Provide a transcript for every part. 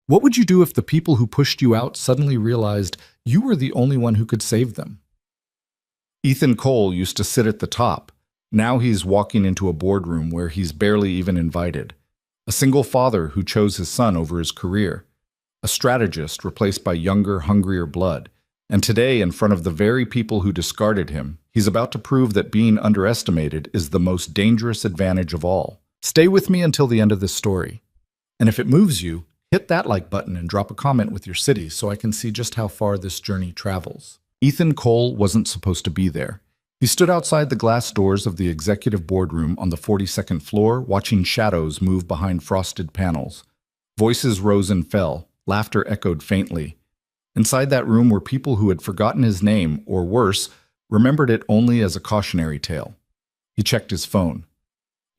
What would you do if the people who pushed you out suddenly realized you were the only one who could save them? Ethan Cole used to sit at the top. Now he's walking into a boardroom where he's barely even invited. A single father who chose his son over his career. A strategist replaced by younger, hungrier blood. And today, in front of the very people who discarded him, he's about to prove that being underestimated is the most dangerous advantage of all. Stay with me until the end of this story. And if it moves you, hit that like button and drop a comment with your city so I can see just how far this journey travels. Ethan Cole wasn't supposed to be there. He stood outside the glass doors of the executive boardroom on the 42nd floor, watching shadows move behind frosted panels. Voices rose and fell. Laughter echoed faintly. Inside that room were people who had forgotten his name, or worse, remembered it only as a cautionary tale. He checked his phone.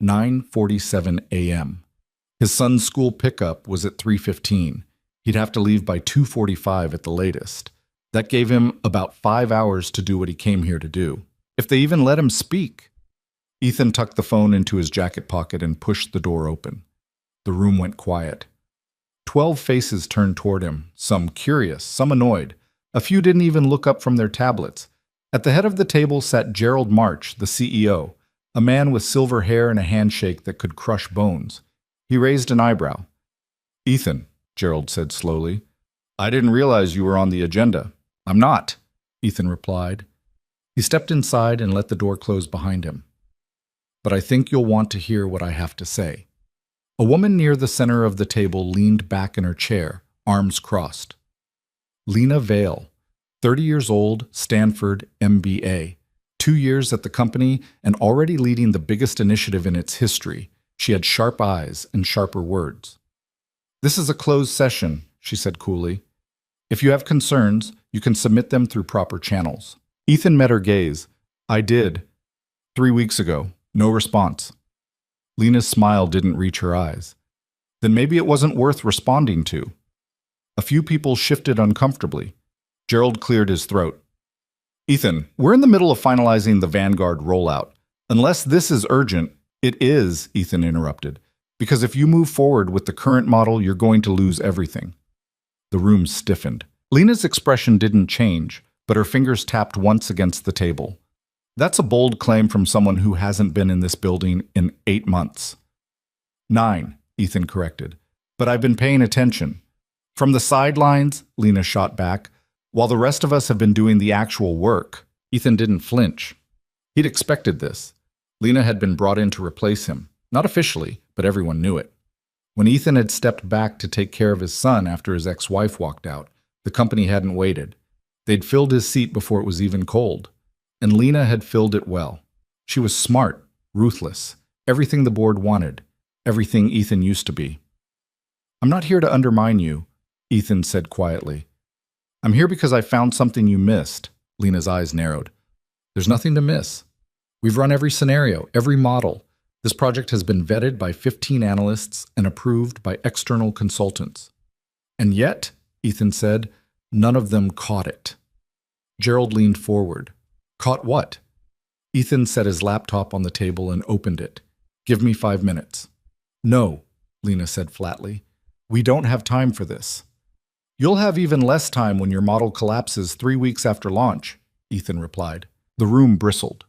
9:47 a.m. His son's school pickup was at 3:15. He'd have to leave by 2:45 at the latest. That gave him about 5 hours to do what he came here to do. If they even let him speak. Ethan tucked the phone into his jacket pocket and pushed the door open. The room went quiet. 12 faces turned toward him, some curious, some annoyed. A few didn't even look up from their tablets. At the head of the table sat Gerald March, the CEO, a man with silver hair and a handshake that could crush bones. He raised an eyebrow. "Ethan," Gerald said slowly, "I didn't realize you were on the agenda." "I'm not," Ethan replied. He stepped inside and let the door close behind him. "But I think you'll want to hear what I have to say." A woman near the center of the table leaned back in her chair, arms crossed. Lena Vale, 30 years old, Stanford, MBA. 2 years at the company and already leading the biggest initiative in its history. She had sharp eyes and sharper words. "This is a closed session," she said coolly. "If you have concerns, you can submit them through proper channels." Ethan met her gaze. "I did. 3 weeks ago. No response." Lena's smile didn't reach her eyes. Then maybe it wasn't worth responding to. A few people shifted uncomfortably. Gerald cleared his throat. "Ethan, we're in the middle of finalizing the Vanguard rollout. Unless this is urgent." "It is," Ethan interrupted. "Because if you move forward with the current model, you're going to lose everything." The room stiffened. Lena's expression didn't change, but her fingers tapped once against the table. "That's a bold claim from someone who hasn't been in this building in 8 months. 9, Ethan corrected. "But I've been paying attention." "From the sidelines," Lena shot back, "while the rest of us have been doing the actual work." Ethan didn't flinch. He'd expected this. Lena had been brought in to replace him. Not officially, but everyone knew it. When Ethan had stepped back to take care of his son after his ex-wife walked out, the company hadn't waited. They'd filled his seat before it was even cold. And Lena had filled it well. She was smart, ruthless, everything the board wanted, everything Ethan used to be. "I'm not here to undermine you," Ethan said quietly. "I'm here because I found something you missed." Lena's eyes narrowed. "There's nothing to miss. We've run every scenario, every model. This project has been vetted by 15 analysts and approved by external consultants. And yet," Ethan said, "none of them caught it." Gerald leaned forward. "Caught what?" Ethan set his laptop on the table and opened it. "Give me 5 minutes." "No," Lena said flatly. "We don't have time for this." "You'll have even less time when your model collapses 3 weeks after launch," Ethan replied. The room bristled.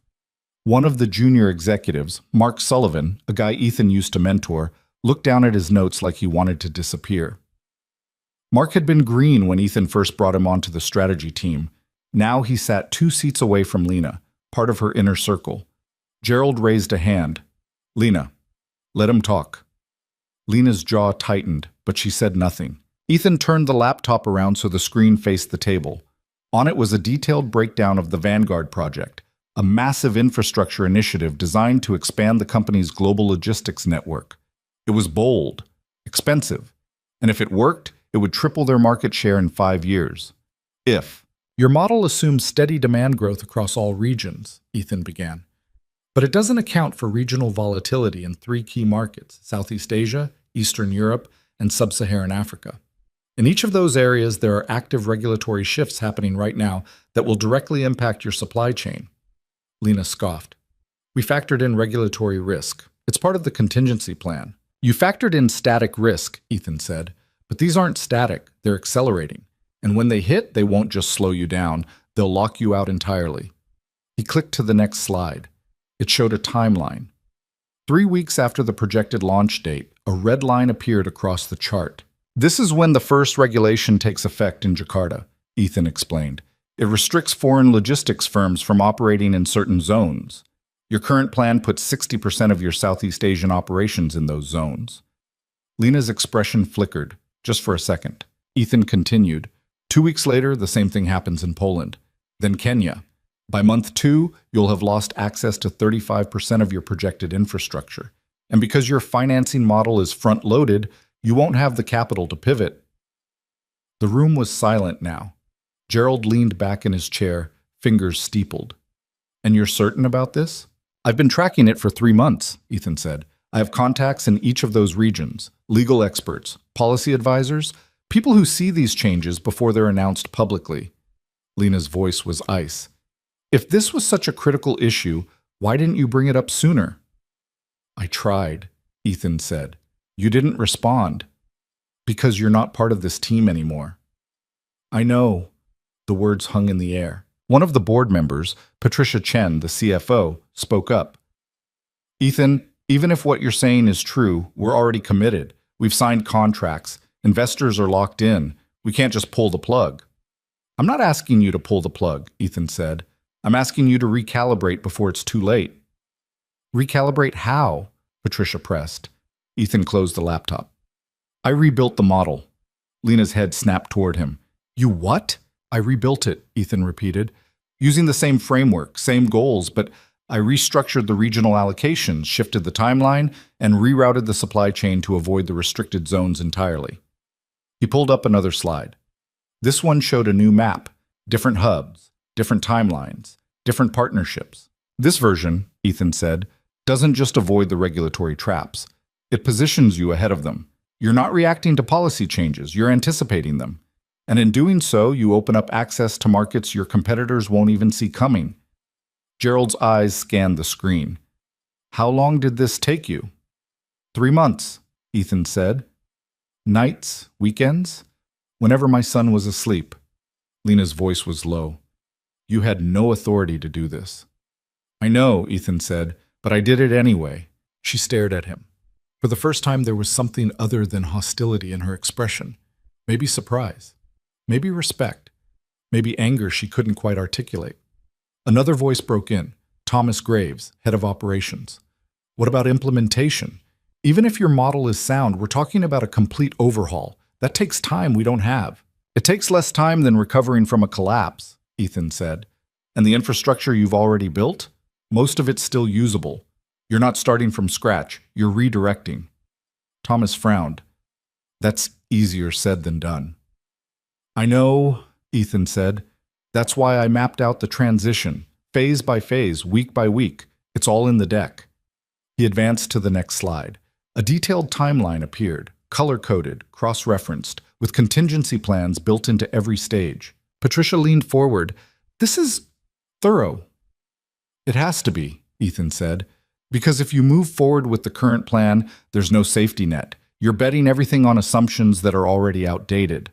One of the junior executives, Mark Sullivan, a guy Ethan used to mentor, looked down at his notes like he wanted to disappear. Mark had been green when Ethan first brought him onto the strategy team. Now he sat 2 seats away from Lena, part of her inner circle. Gerald raised a hand. "Lena, let him talk." Lena's jaw tightened, but she said nothing. Ethan turned the laptop around so the screen faced the table. On it was a detailed breakdown of the Vanguard project, a massive infrastructure initiative designed to expand the company's global logistics network. It was bold, expensive, and if it worked, it would triple their market share in 5 years. If your model assumes steady demand growth across all regions, Ethan began. But it doesn't account for regional volatility in 3 key markets, Southeast Asia, Eastern Europe, and Sub-Saharan Africa. In each of those areas, there are active regulatory shifts happening right now that will directly impact your supply chain. Lena scoffed. "We factored in regulatory risk. It's part of the contingency plan." "You factored in static risk," Ethan said, But these aren't static, they're accelerating. And when they hit, they won't just slow you down, they'll lock you out entirely. He clicked to the next slide. It showed a timeline. 3 weeks after the projected launch date, a red line appeared across the chart. This is when the first regulation takes effect in Jakarta, Ethan explained. It restricts foreign logistics firms from operating in certain zones. Your current plan puts 60% of your Southeast Asian operations in those zones. Lena's expression flickered, just for a second. Ethan continued. 2 weeks later, the same thing happens in Poland. Then Kenya. By month 2, you'll have lost access to 35% of your projected infrastructure. And because your financing model is front-loaded, you won't have the capital to pivot. The room was silent now. Gerald leaned back in his chair, fingers steepled. And you're certain about this? I've been tracking it for 3 months, Ethan said. I have contacts in each of those regions, legal experts, policy advisors, people who see these changes before they're announced publicly. Lena's voice was ice. If this was such a critical issue, why didn't you bring it up sooner? I tried, Ethan said. You didn't respond. Because you're not part of this team anymore. I know. The words hung in the air. One of the board members, Patricia Chen, the CFO, spoke up. Ethan, even if what you're saying is true, we're already committed. We've signed contracts. Investors are locked in. We can't just pull the plug. I'm not asking you to pull the plug, Ethan said. I'm asking you to recalibrate before it's too late. Recalibrate how? Patricia pressed. Ethan closed the laptop. I rebuilt the model. Lena's head snapped toward him. You what? I rebuilt it, Ethan repeated. Using the same framework, same goals, but I restructured the regional allocations, shifted the timeline, and rerouted the supply chain to avoid the restricted zones entirely. He pulled up another slide. This one showed a new map, different hubs, different timelines, different partnerships. This version, Ethan said, doesn't just avoid the regulatory traps. It positions you ahead of them. You're not reacting to policy changes, you're anticipating them. And in doing so, you open up access to markets your competitors won't even see coming. Gerald's eyes scanned the screen. How long did this take you? 3 months, Ethan said. Nights, weekends? Whenever my son was asleep. Lena's voice was low. You had no authority to do this. I know, Ethan said, but I did it anyway. She stared at him. For the first time, there was something other than hostility in her expression. Maybe surprise. Maybe respect. Maybe anger she couldn't quite articulate. Another voice broke in. Thomas Graves, head of operations. What about implementation? Even if your model is sound, we're talking about a complete overhaul. That takes time we don't have. It takes less time than recovering from a collapse, Ethan said. And the infrastructure you've already built? Most of it's still usable. You're not starting from scratch. You're redirecting. Thomas frowned. That's easier said than done. I know, Ethan said. That's why I mapped out the transition, phase by phase, week by week. It's all in the deck. He advanced to the next slide. A detailed timeline appeared, color-coded, cross-referenced, with contingency plans built into every stage. Patricia leaned forward. This is thorough. It has to be, Ethan said, because if you move forward with the current plan, there's no safety net. You're betting everything on assumptions that are already outdated.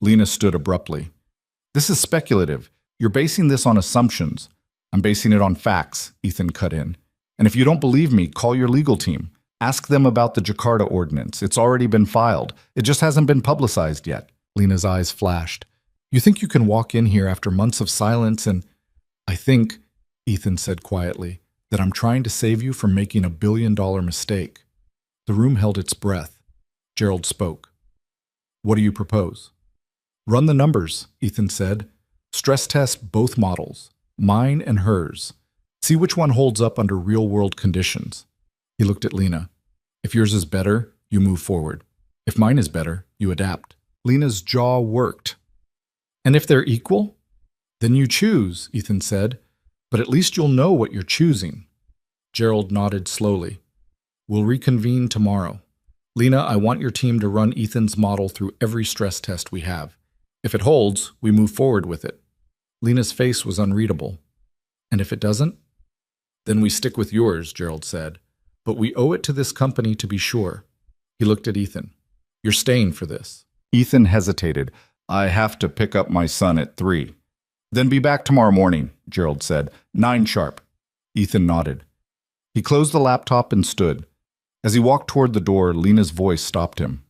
Lena stood abruptly. This is speculative. You're basing this on assumptions. I'm basing it on facts, Ethan cut in. And if you don't believe me, call your legal team. Ask them about the Jakarta ordinance. It's already been filed. It just hasn't been publicized yet. Lena's eyes flashed. You think you can walk in here after months of silence and... I think, Ethan said quietly, that I'm trying to save you from making a billion-dollar mistake. The room held its breath. Gerald spoke. What do you propose? Run the numbers, Ethan said. Stress test both models, mine and hers. See which one holds up under real-world conditions. He looked at Lena. If yours is better, you move forward. If mine is better, you adapt. Lena's jaw worked. And if they're equal? Then you choose, Ethan said. But at least you'll know what you're choosing. Gerald nodded slowly. We'll reconvene tomorrow. Lena, I want your team to run Ethan's model through every stress test we have. If it holds, we move forward with it. Lena's face was unreadable. And if it doesn't? Then we stick with yours, Gerald said. But we owe it to this company to be sure. He looked at Ethan. You're staying for this. Ethan hesitated. I have to pick up my son at 3. Then be back tomorrow morning, Gerald said. 9 sharp. Ethan nodded. He closed the laptop and stood. As he walked toward the door, Lena's voice stopped him.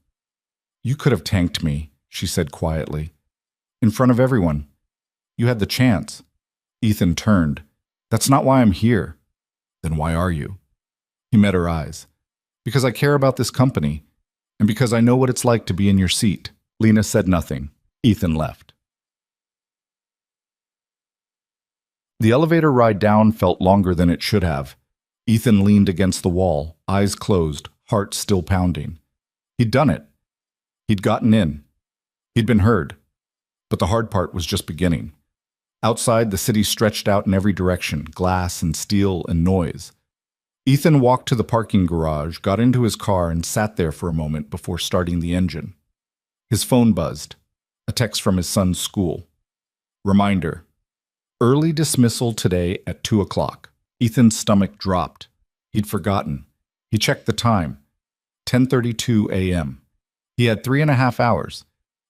You could have tanked me, she said quietly. In front of everyone. You had the chance. Ethan turned. That's not why I'm here. Then why are you? He met her eyes. Because I care about this company, and because I know what it's like to be in your seat. Lena said nothing. Ethan left. The elevator ride down felt longer than it should have. Ethan leaned against the wall, eyes closed, heart still pounding. He'd done it. He'd gotten in. He'd been heard. But the hard part was just beginning. Outside, the city stretched out in every direction, glass and steel and noise. Ethan walked to the parking garage, got into his car, and sat there for a moment before starting the engine. His phone buzzed. A text from his son's school. Reminder. Early dismissal today at 2 o'clock. Ethan's stomach dropped. He'd forgotten. He checked the time. 10:32 a.m. He had 3.5 hours.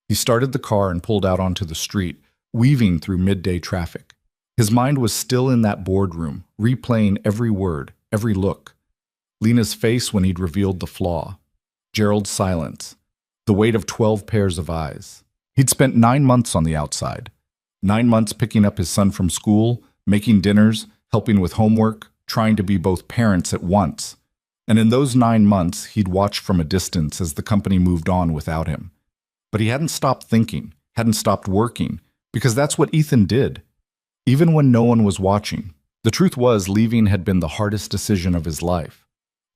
He started the car and pulled out onto the street, weaving through midday traffic. His mind was still in that boardroom, replaying every word, every look. Lena's face when he'd revealed the flaw. Gerald's silence. The weight of 12 pairs of eyes. He'd spent 9 months on the outside. 9 months picking up his son from school, making dinners, helping with homework, trying to be both parents at once. And in those 9 months, he'd watched from a distance as the company moved on without him. But he hadn't stopped thinking, hadn't stopped working, because that's what Ethan did, even when no one was watching. The truth was, leaving had been the hardest decision of his life.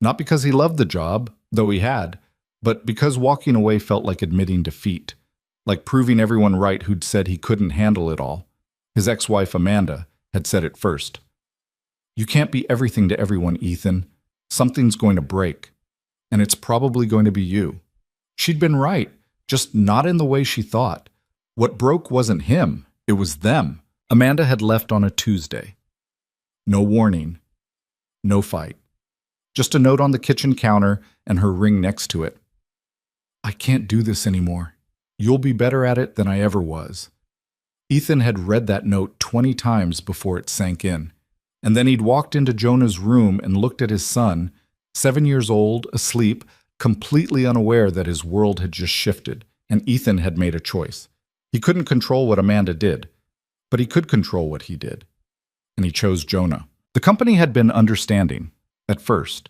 Not because he loved the job, though he had, but because walking away felt like admitting defeat, like proving everyone right who'd said he couldn't handle it all. His ex-wife, Amanda, had said it first. You can't be everything to everyone, Ethan. Something's going to break, and it's probably going to be you. She'd been right, just not in the way she thought. What broke wasn't him, it was them. Amanda had left on a Tuesday. No warning. No fight. Just a note on the kitchen counter and her ring next to it. I can't do this anymore. You'll be better at it than I ever was. Ethan had read that note 20 times before it sank in. And then he'd walked into Jonah's room and looked at his son, 7 years old, asleep, completely unaware that his world had just shifted, and Ethan had made a choice. He couldn't control what Amanda did, but he could control what he did. And he chose Jonah. The company had been understanding, at first.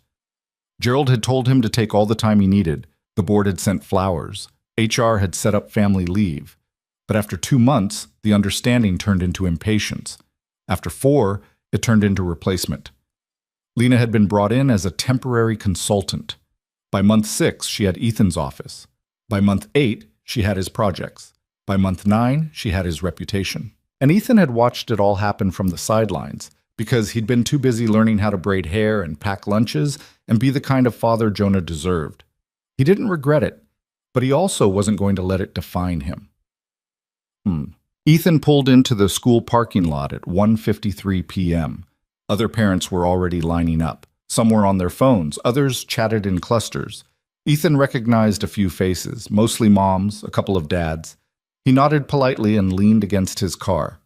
Gerald had told him to take all the time he needed. The board had sent flowers. HR had set up family leave. But after 2 months, the understanding turned into impatience. After 4, it turned into replacement. Lena had been brought in as a temporary consultant. By month 6, she had Ethan's office. By month 8, she had his projects. By month 9, she had his reputation. And Ethan had watched it all happen from the sidelines, because he'd been too busy learning how to braid hair and pack lunches and be the kind of father Jonah deserved. He didn't regret it, but he also wasn't going to let it define him. Ethan pulled into the school parking lot at 1:53 p.m. Other parents were already lining up. Some were on their phones, others chatted in clusters. Ethan recognized a few faces, mostly moms, a couple of dads. He nodded politely and leaned against his car.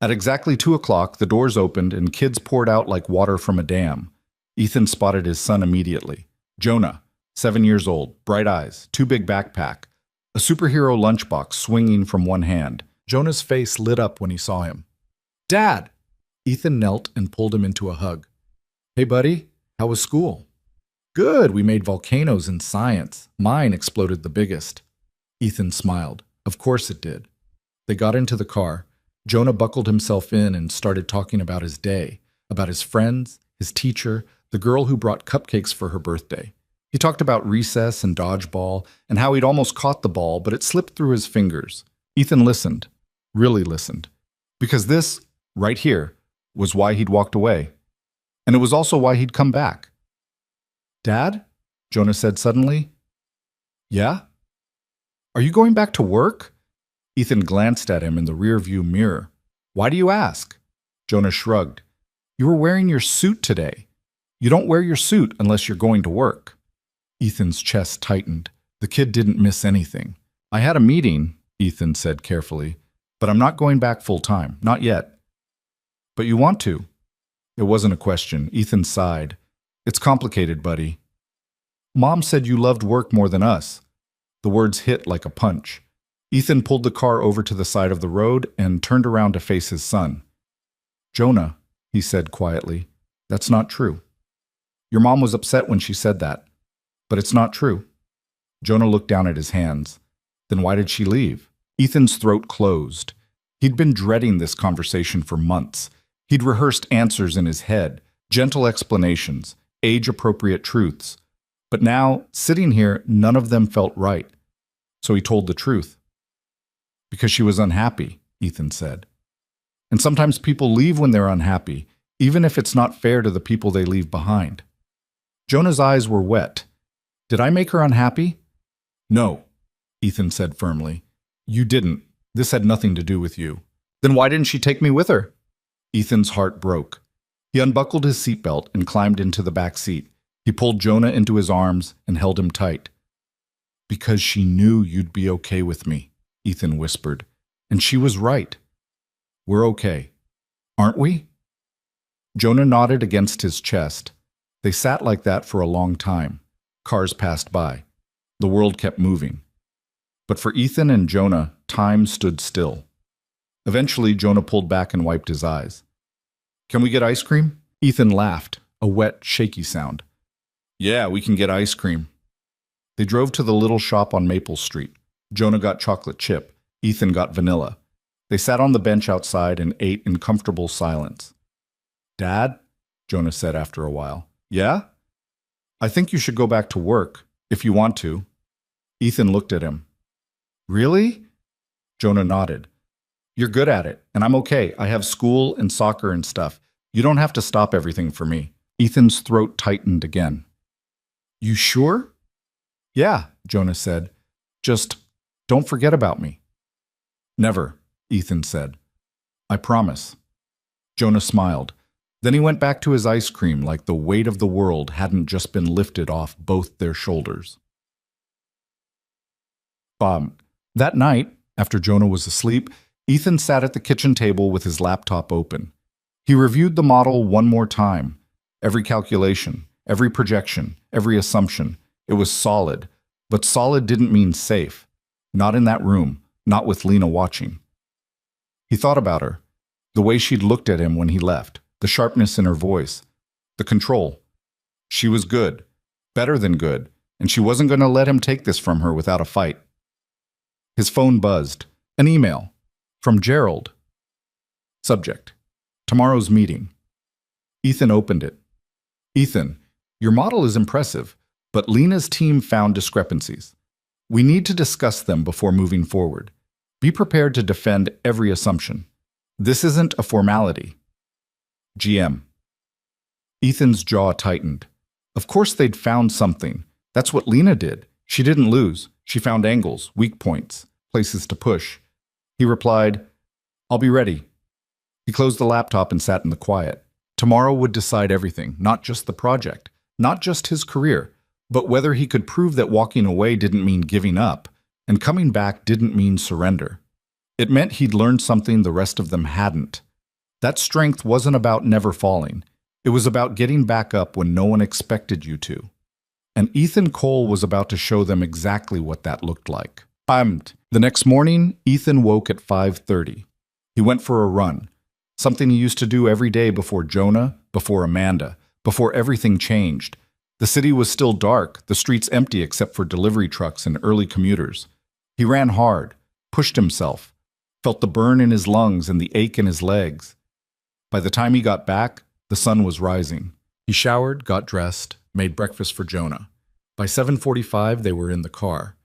At exactly 2 o'clock, the doors opened and kids poured out like water from a dam. Ethan spotted his son immediately. Jonah, 7 years old, bright eyes, too big backpack, a superhero lunchbox swinging from one hand. Jonah's face lit up when he saw him. Dad! Ethan knelt and pulled him into a hug. Hey, buddy, how was school? Good, we made volcanoes in science. Mine exploded the biggest. Ethan smiled. Of course it did. They got into the car. Jonah buckled himself in and started talking about his day, about his friends, his teacher, the girl who brought cupcakes for her birthday. He talked about recess and dodgeball and how he'd almost caught the ball, but it slipped through his fingers. Ethan listened, really listened, because this, right here, was why he'd walked away. And it was also why he'd come back. Dad? Jonah said suddenly. Yeah? Are you going back to work? Ethan glanced at him in the rearview mirror. Why do you ask? Jonah shrugged. You were wearing your suit today. You don't wear your suit unless you're going to work. Ethan's chest tightened. The kid didn't miss anything. I had a meeting, Ethan said carefully, but I'm not going back full time, not yet. But you want to? It wasn't a question. Ethan sighed. It's complicated, buddy. Mom said you loved work more than us. The words hit like a punch. Ethan pulled the car over to the side of the road and turned around to face his son. Jonah, he said quietly, that's not true. Your mom was upset when she said that, but it's not true. Jonah looked down at his hands. Then why did she leave? Ethan's throat closed. He'd been dreading this conversation for months. He'd rehearsed answers in his head, gentle explanations, age-appropriate truths. But now, sitting here, none of them felt right. So he told the truth. Because she was unhappy, Ethan said. And sometimes people leave when they're unhappy, even if it's not fair to the people they leave behind. Jonah's eyes were wet. Did I make her unhappy? No, Ethan said firmly. You didn't. This had nothing to do with you. Then why didn't she take me with her? Ethan's heart broke. He unbuckled his seatbelt and climbed into the back seat. He pulled Jonah into his arms and held him tight. Because she knew you'd be okay with me, Ethan whispered. And she was right. We're okay. Aren't we? Jonah nodded against his chest. They sat like that for a long time. Cars passed by. The world kept moving. But for Ethan and Jonah, time stood still. Eventually, Jonah pulled back and wiped his eyes. Can we get ice cream? Ethan laughed, a wet, shaky sound. Yeah, we can get ice cream. They drove to the little shop on Maple Street. Jonah got chocolate chip. Ethan got vanilla. They sat on the bench outside and ate in comfortable silence. Dad? Jonah said after a while. Yeah? I think you should go back to work, if you want to. Ethan looked at him. Really? Jonah nodded. You're good at it, and I'm okay. I have school and soccer and stuff. You don't have to stop everything for me. Ethan's throat tightened again. You sure? Yeah, Jonah said. Just don't forget about me. Never, Ethan said. I promise. Jonah smiled. Then he went back to his ice cream like the weight of the world hadn't just been lifted off both their shoulders. That night, after Jonah was asleep, Ethan sat at the kitchen table with his laptop open. He reviewed the model one more time. Every calculation, every projection, every assumption. It was solid, but solid didn't mean safe. Not in that room, not with Lena watching. He thought about her, the way she'd looked at him when he left, the sharpness in her voice, the control. She was good, better than good, and she wasn't going to let him take this from her without a fight. His phone buzzed. An email. From Gerald. Subject. Tomorrow's meeting. Ethan opened it. Ethan, your model is impressive, but Lena's team found discrepancies. We need to discuss them before moving forward. Be prepared to defend every assumption. This isn't a formality. GM. Ethan's jaw tightened. Of course they'd found something. That's what Lena did. She didn't lose. She found angles, weak points, places to push. He replied, I'll be ready. He closed the laptop and sat in the quiet. Tomorrow would decide everything, not just the project, not just his career, but whether he could prove that walking away didn't mean giving up, and coming back didn't mean surrender. It meant he'd learned something the rest of them hadn't. That strength wasn't about never falling. It was about getting back up when no one expected you to. And Ethan Cole was about to show them exactly what that looked like. The next morning, Ethan woke at 5:30. He went for a run, something he used to do every day before Jonah, before Amanda, before everything changed. The city was still dark, the streets empty except for delivery trucks and early commuters. He ran hard, pushed himself, felt the burn in his lungs and the ache in his legs. By the time he got back, the sun was rising. He showered, got dressed, made breakfast for Jonah. By 7:45, they were in the car.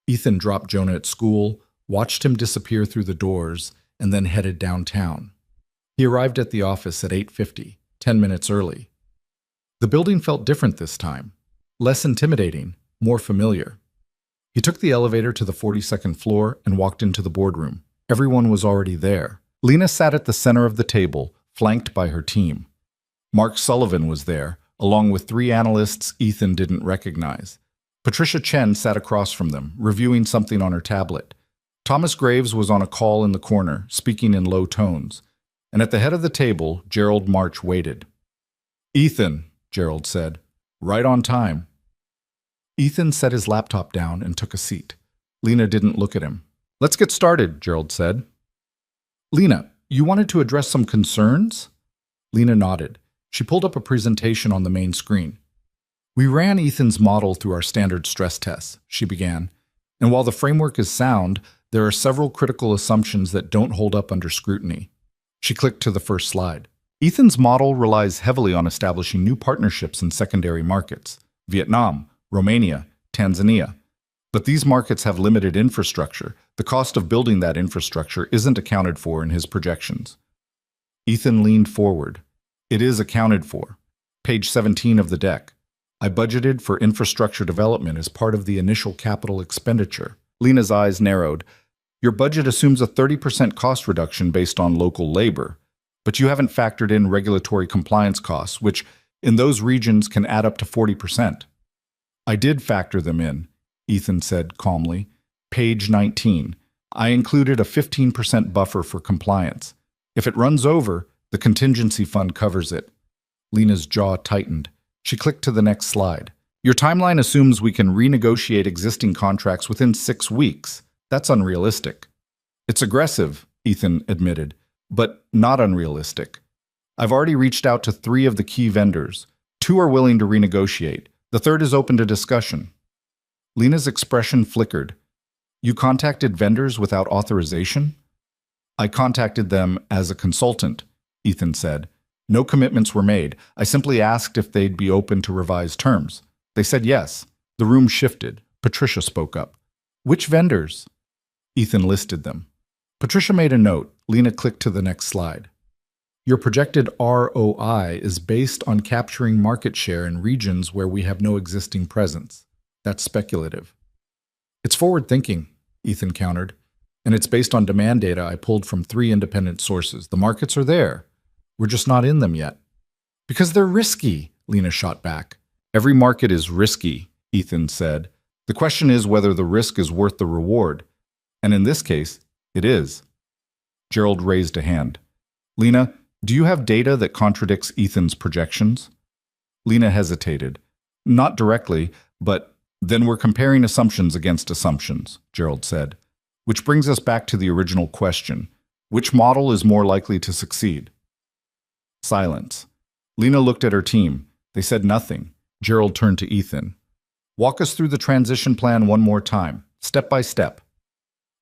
Ethan dropped Jonah at school, watched him disappear through the doors, and then headed downtown. He arrived at the office at 8:50, 10 minutes early. The building felt different this time, less intimidating, more familiar. He took the elevator to the 42nd floor and walked into the boardroom. Everyone was already there. Lena sat at the center of the table, flanked by her team. Mark Sullivan was there, along with 3 analysts Ethan didn't recognize. Patricia Chen sat across from them, reviewing something on her tablet. Thomas Graves was on a call in the corner, speaking in low tones. And at the head of the table, Gerald March waited. "Ethan," Gerald said, "right on time." Ethan set his laptop down and took a seat. Lena didn't look at him. "Let's get started," Gerald said. "Lena, you wanted to address some concerns?" Lena nodded. She pulled up a presentation on the main screen. "We ran Ethan's model through our standard stress tests," she began. "And while the framework is sound, there are several critical assumptions that don't hold up under scrutiny." She clicked to the first slide. Ethan's model relies heavily on establishing new partnerships in secondary markets: Vietnam, Romania, Tanzania. But these markets have limited infrastructure. The cost of building that infrastructure isn't accounted for in his projections. Ethan leaned forward. "It is accounted for. Page 17 of the deck. I budgeted for infrastructure development as part of the initial capital expenditure." Lena's eyes narrowed. "Your budget assumes a 30% cost reduction based on local labor, but you haven't factored in regulatory compliance costs, which in those regions can add up to 40%. "I did factor them in," Ethan said calmly. "Page 19. I included a 15% buffer for compliance. If it runs over, the contingency fund covers it." Lena's jaw tightened. She clicked to the next slide. "Your timeline assumes we can renegotiate existing contracts within 6 weeks. That's unrealistic." "It's aggressive," Ethan admitted, "but not unrealistic. I've already reached out to 3 of the key vendors. 2 are willing to renegotiate. The third is open to discussion." Lena's expression flickered. "You contacted vendors without authorization?" "I contacted them as a consultant," Ethan said. "No commitments were made. I simply asked if they'd be open to revised terms. They said yes." The room shifted. Patricia spoke up. "Which vendors?" Ethan listed them. Patricia made a note. Lena clicked to the next slide. "Your projected ROI is based on capturing market share in regions where we have no existing presence. That's speculative." "It's forward-thinking," Ethan countered. "And it's based on demand data I pulled from 3 independent sources. The markets are there. We're just not in them yet." "Because they're risky," Lena shot back. "Every market is risky," Ethan said. "The question is whether the risk is worth the reward. And in this case, it is." Gerald raised a hand. "Lena, do you have data that contradicts Ethan's projections?" Lena hesitated. "Not directly, but then we're comparing assumptions against assumptions," Gerald said. "Which brings us back to the original question. Which model is more likely to succeed?" Silence. Lena looked at her team. They said nothing. Gerald turned to Ethan. "Walk us through the transition plan one more time, step by step."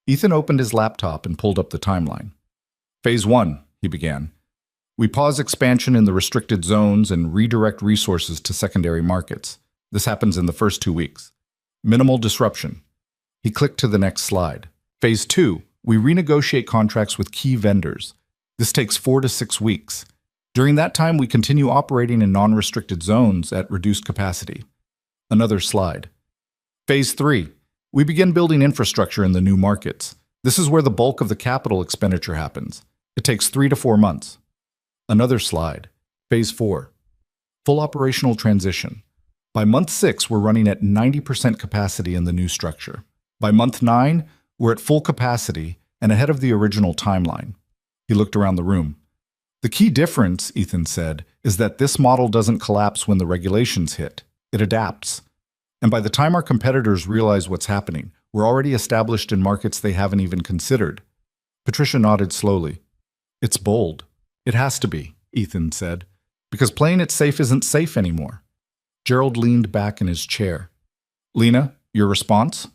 Ethan opened his laptop and pulled up the timeline. "Phase 1, he began. "We pause expansion in the restricted zones and redirect resources to secondary markets. This happens in the first 2 weeks. Minimal disruption." He clicked to the next slide. "Phase 2, we renegotiate contracts with key vendors. This takes 4 to 6 weeks. During that time, we continue operating in non-restricted zones at reduced capacity." Another slide. "Phase 3, we begin building infrastructure in the new markets. This is where the bulk of the capital expenditure happens. It takes 3 to 4 months." Another slide. Phase 4, full operational transition. By month 6, we're running at 90% capacity in the new structure. By month 9, we're at full capacity and ahead of the original timeline. He looked around the room. "The key difference," Ethan said, "is that this model doesn't collapse when the regulations hit. It adapts. And by the time our competitors realize what's happening, we're already established in markets they haven't even considered." Patricia nodded slowly. "It's bold." "It has to be," Ethan said, "because playing it safe isn't safe anymore." Gerald leaned back in his chair. "Lena, your response?"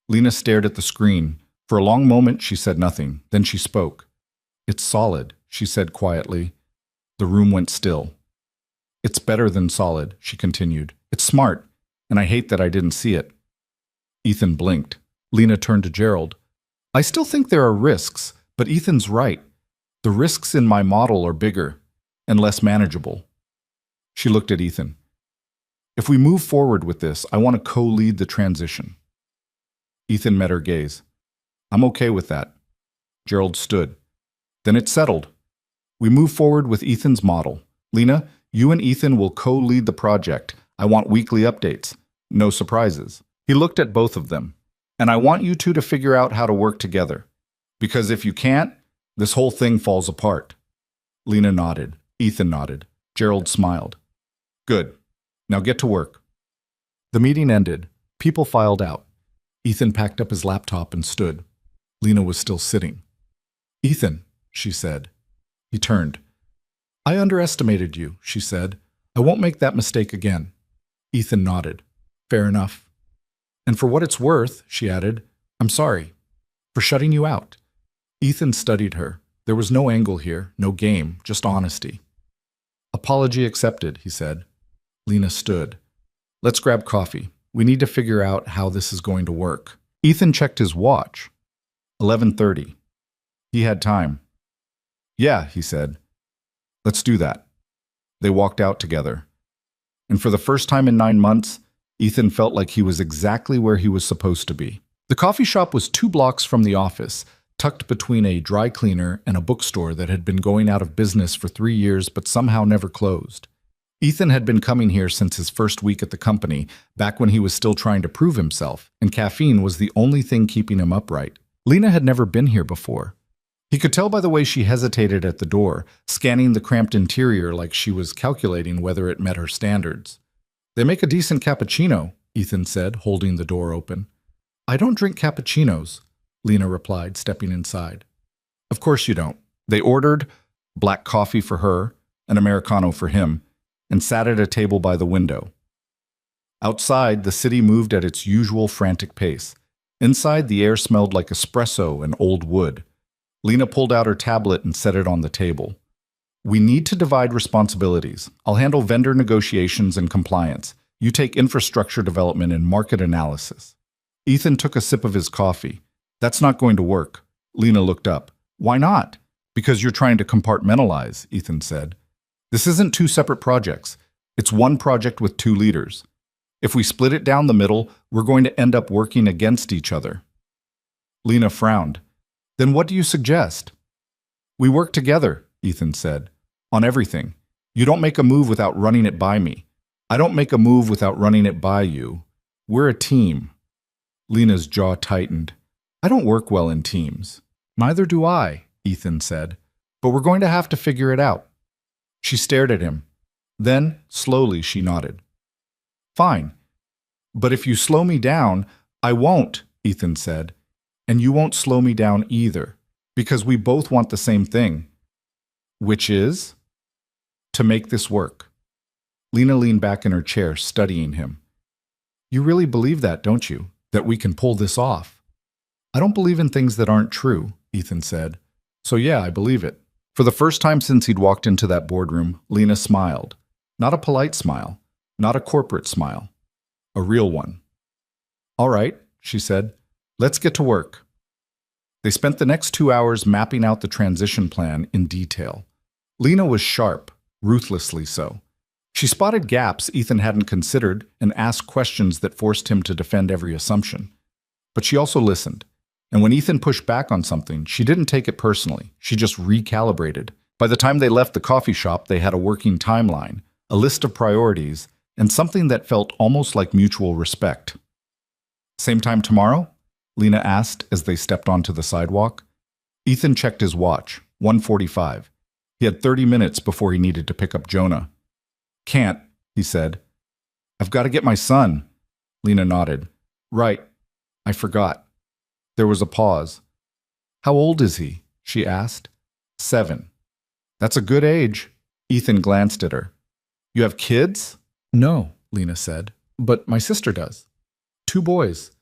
Lena stared at the screen. For a long moment, she said nothing. Then she spoke. "It's solid," she said quietly. The room went still. "It's better than solid," she continued. "It's smart, and I hate that I didn't see it." Ethan blinked. Lena turned to Gerald. "I still think there are risks, but Ethan's right. The risks in my model are bigger and less manageable." She looked at Ethan. "If we move forward with this, I want to co-lead the transition." Ethan met her gaze. "I'm okay with that." Gerald stood. "Then it's settled. We move forward with Ethan's model. Lena, you and Ethan will co-lead the project. I want weekly updates. No surprises. He looked at both of them. And I want you two to figure out how to work together. Because if you can't, this whole thing falls apart. Lena nodded. Ethan nodded. Gerald smiled. Good. Now get to work. The meeting ended. People filed out. Ethan packed up his laptop and stood. Lena was still sitting. Ethan, she said. He turned. I underestimated you, she said. I won't make that mistake again. Ethan nodded. Fair enough. And for what it's worth, she added, I'm sorry. For shutting you out. Ethan studied her. There was no angle here, no game, just honesty. Apology accepted, he said. Lena stood. Let's grab coffee. We need to figure out how this is going to work. Ethan checked his watch. 11:30. He had time. Yeah, he said. Let's do that. They walked out together. And for the first time in 9 months, Ethan felt like he was exactly where he was supposed to be. The coffee shop was 2 blocks from the office, tucked between a dry cleaner and a bookstore that had been going out of business for 3 years but somehow never closed. Ethan had been coming here since his first week at the company, back when he was still trying to prove himself, and caffeine was the only thing keeping him upright. Lena had never been here before. He could tell by the way she hesitated at the door, scanning the cramped interior like she was calculating whether it met her standards. They make a decent cappuccino, Ethan said, holding the door open. I don't drink cappuccinos, Lena replied, stepping inside. Of course you don't. They ordered black coffee for her, an Americano for him, and sat at a table by the window. Outside, the city moved at its usual frantic pace. Inside, the air smelled like espresso and old wood. Lena pulled out her tablet and set it on the table. We need to divide responsibilities. I'll handle vendor negotiations and compliance. You take infrastructure development and market analysis. Ethan took a sip of his coffee. That's not going to work. Lena looked up. Why not? Because you're trying to compartmentalize, Ethan said. This isn't 2 separate projects. It's one project with 2 leaders. If we split it down the middle, we're going to end up working against each other. Lena frowned. Then what do you suggest? We work together, Ethan said, on everything. You don't make a move without running it by me. I don't make a move without running it by you. We're a team. Lena's jaw tightened. I don't work well in teams. Neither do I, Ethan said, but we're going to have to figure it out. She stared at him. Then, slowly, she nodded. Fine. But if you slow me down, I won't, Ethan said. And you won't slow me down either, because we both want the same thing. Which is? To make this work. Lena leaned back in her chair, studying him. You really believe that, don't you? That we can pull this off? I don't believe in things that aren't true, Ethan said. So yeah, I believe it. For the first time since he'd walked into that boardroom, Lena smiled. Not a polite smile, not a corporate smile. A real one. All right, she said. Let's get to work. They spent the next 2 hours mapping out the transition plan in detail. Lena was sharp, ruthlessly so. She spotted gaps Ethan hadn't considered and asked questions that forced him to defend every assumption. But she also listened. And when Ethan pushed back on something, she didn't take it personally. She just recalibrated. By the time they left the coffee shop, they had a working timeline, a list of priorities, and something that felt almost like mutual respect. Same time tomorrow? Lena asked as they stepped onto the sidewalk. Ethan checked his watch, 1:45. He had 30 minutes before he needed to pick up Jonah. Can't, he said. I've got to get my son. Lena nodded. Right. I forgot. There was a pause. How old is he? She asked. 7. That's a good age. Ethan glanced at her. You have kids? No, Lena said, but my sister does. 2 boys.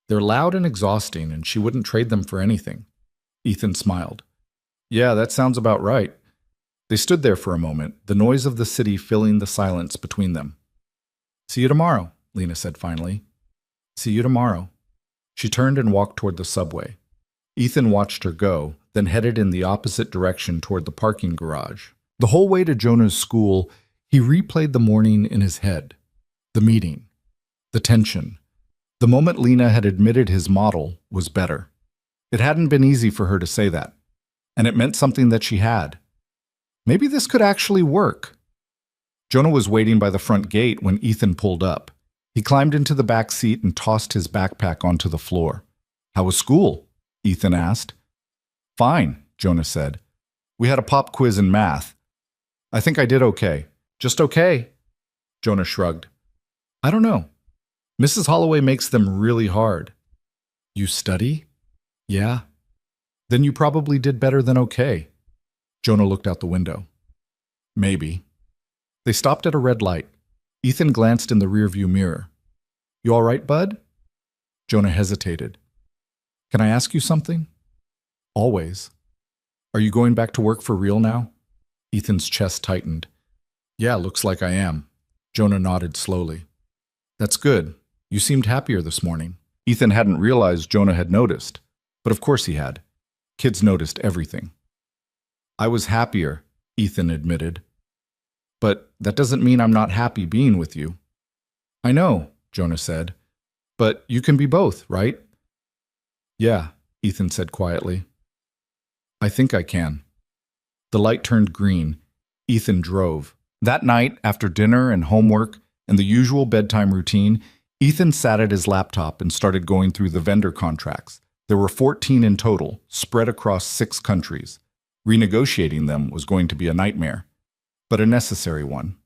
They're loud and exhausting, and she wouldn't trade them for anything. Ethan smiled. Yeah, that sounds about right. They stood there for a moment, the noise of the city filling the silence between them. See you tomorrow, Lena said finally. See you tomorrow. She turned and walked toward the subway. Ethan watched her go, then headed in the opposite direction toward the parking garage. The whole way to Jonah's school, he replayed the morning in his head. The meeting. The tension. The moment Lena had admitted his model was better. It hadn't been easy for her to say that, and it meant something that she had. Maybe this could actually work. Jonah was waiting by the front gate when Ethan pulled up. He climbed into the back seat and tossed his backpack onto the floor. "How was school?" Ethan asked. "Fine," Jonah said. "We had a pop quiz in math. I think I did okay. Just okay." Jonah shrugged. "I don't know. Mrs. Holloway makes them really hard." "You study?" "Yeah." "Then you probably did better than okay." Jonah looked out the window. "Maybe." They stopped at a red light. Ethan glanced in the rearview mirror. "You all right, bud?" Jonah hesitated. "Can I ask you something?" "Always." "Are you going back to work for real now?" Ethan's chest tightened. "Yeah, looks like I am." Jonah nodded slowly. "That's good. You seemed happier this morning." Ethan hadn't realized Jonah had noticed, but of course he had. Kids noticed everything. "I was happier," Ethan admitted. "But that doesn't mean I'm not happy being with you." "I know," Jonah said. "But you can be both, right?" "Yeah," Ethan said quietly. "I think I can." The light turned green. Ethan drove. That night, after dinner and homework and the usual bedtime routine, Ethan sat at his laptop and started going through the vendor contracts. There were 14 in total, spread across 6 countries. Renegotiating them was going to be a nightmare, but a necessary one.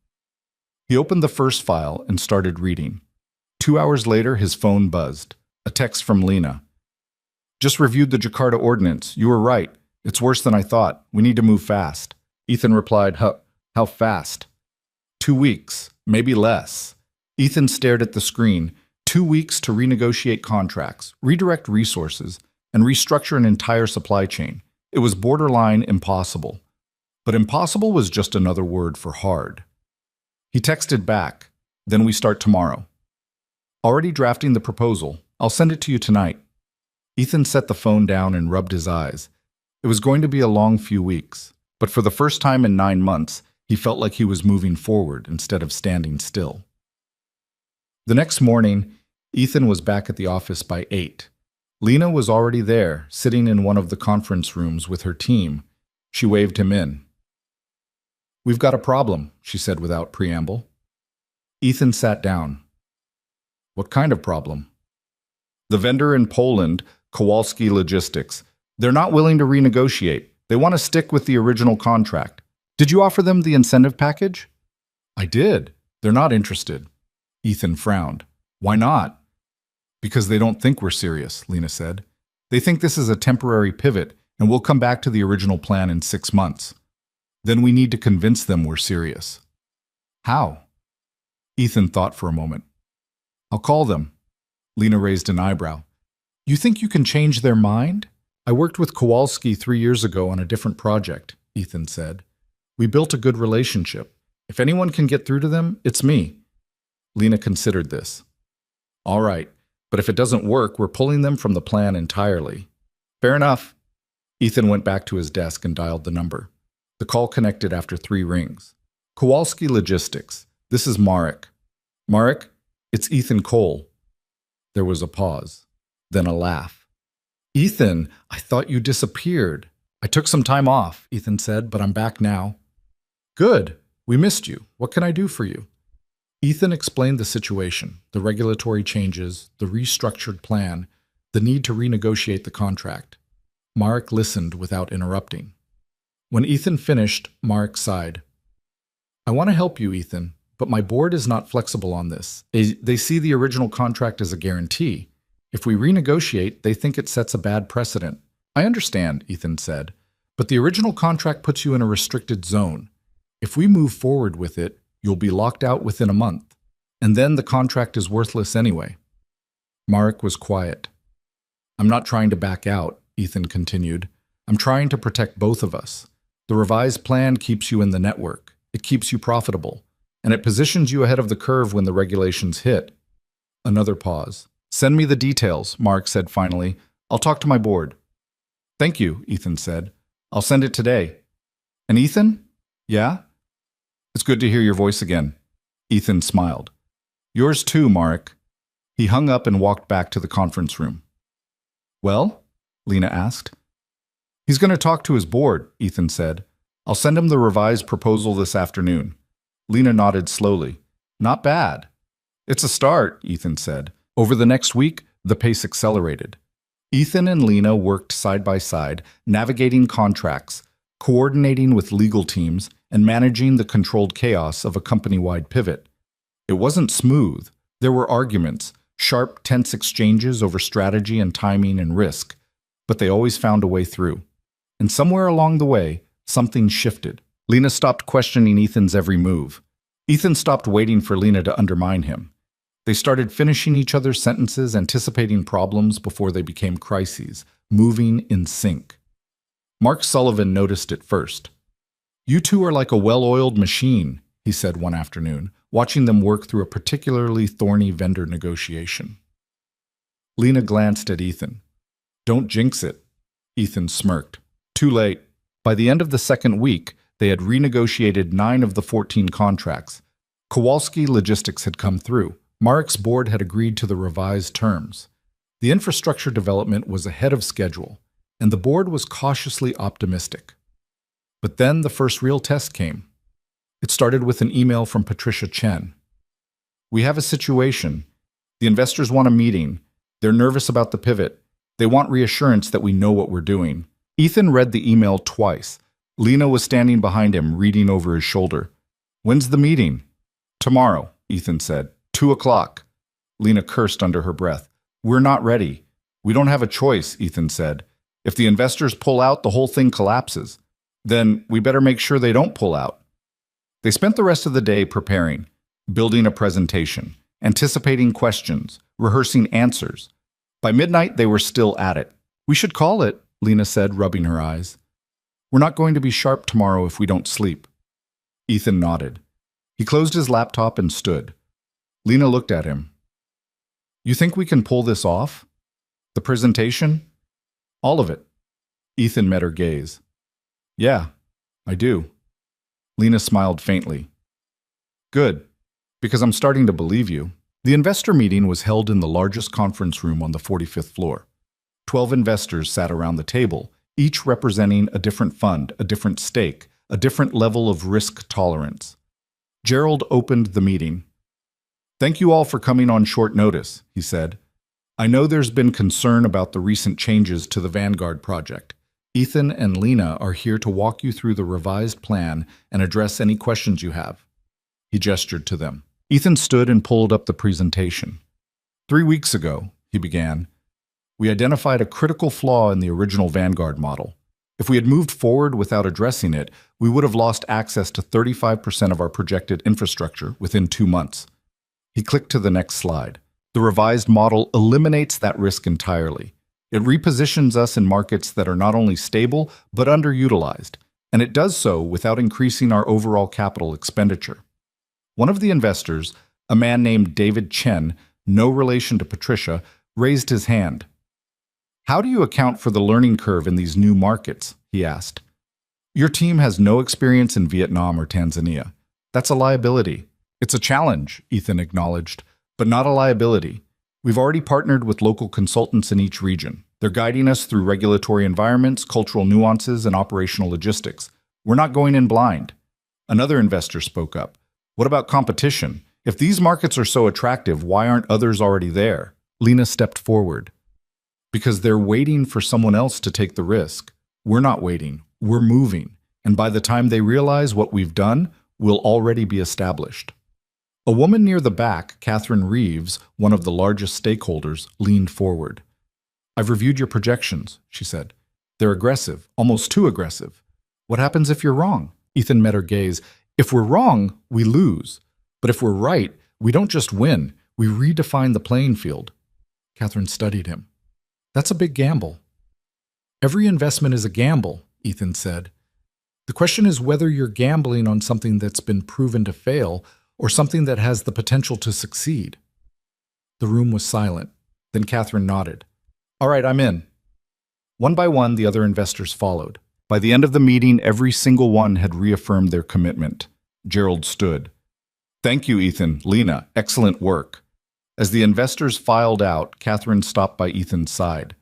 He opened the first file and started reading. 2 hours later, his phone buzzed. A text from Lena. "Just reviewed the Jakarta ordinance. You were right. It's worse than I thought. We need to move fast." Ethan replied, How fast?" 2 weeks, maybe less." Ethan stared at the screen. 2 weeks to renegotiate contracts, redirect resources, and restructure an entire supply chain. It was borderline impossible. But impossible was just another word for hard. He texted back, "Then we start tomorrow." "Already drafting the proposal. I'll send it to you tonight." Ethan set the phone down and rubbed his eyes. It was going to be a long few weeks, but for the first time in 9 months, he felt like he was moving forward instead of standing still. The next morning, Ethan was back at the office by 8. Lena was already there, sitting in one of the conference rooms with her team. She waved him in. "We've got a problem," she said without preamble. Ethan sat down. "What kind of problem?" "The vendor in Poland, Kowalski Logistics. They're not willing to renegotiate. They want to stick with the original contract. Did you offer them the incentive package?" "I did. They're not interested." Ethan frowned. "Why not?" "Because they don't think we're serious," Lena said. "They think this is a temporary pivot, and we'll come back to the original plan in 6 months. Then we need to convince them we're serious." "How?" Ethan thought for a moment. "I'll call them." Lena raised an eyebrow. "You think you can change their mind?" "I worked with Kowalski 3 years ago on a different project," Ethan said. "We built a good relationship. If anyone can get through to them, it's me." Lena considered this. "All right, but if it doesn't work, we're pulling them from the plan entirely." "Fair enough." Ethan went back to his desk and dialed the number. The call connected after 3 rings. "Kowalski Logistics. This is Marek." "Marek, it's Ethan Cole." There was a pause, then a laugh. "Ethan, I thought you disappeared." "I took some time off," Ethan said, "but I'm back now." "Good. We missed you. What can I do for you?" Ethan explained the situation, the regulatory changes, the restructured plan, the need to renegotiate the contract. Marek listened without interrupting. When Ethan finished, Marek sighed. "I want to help you, Ethan, but my board is not flexible on this. They see the original contract as a guarantee. If we renegotiate, they think it sets a bad precedent." "I understand," Ethan said, "but the original contract puts you in a restricted zone. If we move forward with it, you'll be locked out within a month, and then the contract is worthless anyway." Marek was quiet. "I'm not trying to back out," Ethan continued. "I'm trying to protect both of us. The revised plan keeps you in the network. It keeps you profitable, and it positions you ahead of the curve when the regulations hit." Another pause. "Send me the details," Marek said finally. "I'll talk to my board." "Thank you," Ethan said. "I'll send it today." "And Ethan?" "Yeah?" "It's good to hear your voice again." Ethan smiled. "Yours too, Marek." He hung up and walked back to the conference room. "Well?" Lena asked. "He's going to talk to his board," Ethan said. "I'll send him the revised proposal this afternoon." Lena nodded slowly. "Not bad." It's a start, Ethan said. Over the next week, the pace accelerated. Ethan and Lena worked side by side, navigating contracts, coordinating with legal teams, and managing the controlled chaos of a company-wide pivot. It wasn't smooth. There were arguments, sharp, tense exchanges over strategy and timing and risk, but they always found a way through. And somewhere along the way, something shifted. Lena stopped questioning Ethan's every move. Ethan stopped waiting for Lena to undermine him. They started finishing each other's sentences, anticipating problems before they became crises, moving in sync. Mark Sullivan noticed it first. "You two are like a well-oiled machine," he said one afternoon, watching them work through a particularly thorny vendor negotiation. Lena glanced at Ethan. "Don't jinx it." Ethan smirked. "Too late." By the end of the second week, they had renegotiated 9 of the 14 contracts. Kowalski Logistics had come through. Marek's board had agreed to the revised terms. The infrastructure development was ahead of schedule, and the board was cautiously optimistic. But then the first real test came. It started with an email from Patricia Chen. "We have a situation. The investors want a meeting. They're nervous about the pivot. They want reassurance that we know what we're doing." Ethan read the email twice. Lena was standing behind him, reading over his shoulder. "When's the meeting?" "Tomorrow," Ethan said. 2:00. Lena cursed under her breath. "We're not ready." "We don't have a choice," Ethan said. "If the investors pull out, the whole thing collapses. Then we better make sure they don't pull out." They spent the rest of the day preparing, building a presentation, anticipating questions, rehearsing answers. By midnight, they were still at it. "We should call it," Lena said, rubbing her eyes. "We're not going to be sharp tomorrow if we don't sleep." Ethan nodded. He closed his laptop and stood. Lena looked at him. "You think we can pull this off? The presentation? All of it?" Ethan met her gaze. "Yeah, I do." Lena smiled faintly. "Good, because I'm starting to believe you." The investor meeting was held in the largest conference room on the 45th floor. 12 investors sat around the table, each representing a different fund, a different stake, a different level of risk tolerance. Gerald opened the meeting. "Thank you all for coming on short notice," he said. "I know there's been concern about the recent changes to the Vanguard project. Ethan and Lena are here to walk you through the revised plan and address any questions you have." He gestured to them. Ethan stood and pulled up the presentation. 3 weeks ago, he began, we identified a critical flaw in the original Vanguard model. If we had moved forward without addressing it, we would have lost access to 35% of our projected infrastructure within 2 months. He clicked to the next slide. The revised model eliminates that risk entirely. It repositions us in markets that are not only stable, but underutilized, and it does so without increasing our overall capital expenditure. One of the investors, a man named David Chen, no relation to Patricia, raised his hand. "How do you account for the learning curve in these new markets?" he asked. "Your team has no experience in Vietnam or Tanzania. That's a liability." "It's a challenge," Ethan acknowledged, "but not a liability. We've already partnered with local consultants in each region. They're guiding us through regulatory environments, cultural nuances, and operational logistics. We're not going in blind." Another investor spoke up. "What about competition? If these markets are so attractive, why aren't others already there?" Lena stepped forward. "Because they're waiting for someone else to take the risk. We're not waiting. We're moving. And by the time they realize what we've done, we'll already be established." A woman near the back, Catherine Reeves, one of the largest stakeholders, leaned forward. "I've reviewed your projections," she said. "They're aggressive, almost too aggressive. What happens if you're wrong?" Ethan met her gaze. "If we're wrong, we lose. But if we're right, we don't just win, we redefine the playing field." Catherine studied him. "That's a big gamble." "Every investment is a gamble," Ethan said. "The question is whether you're gambling on something that's been proven to fail or something that has the potential to succeed." The room was silent. Then Catherine nodded. "All right, I'm in." One by one, the other investors followed. By the end of the meeting, every single one had reaffirmed their commitment. Gerald stood. "Thank you, Ethan, Lena, excellent work." As the investors filed out, Catherine stopped by Ethan's side.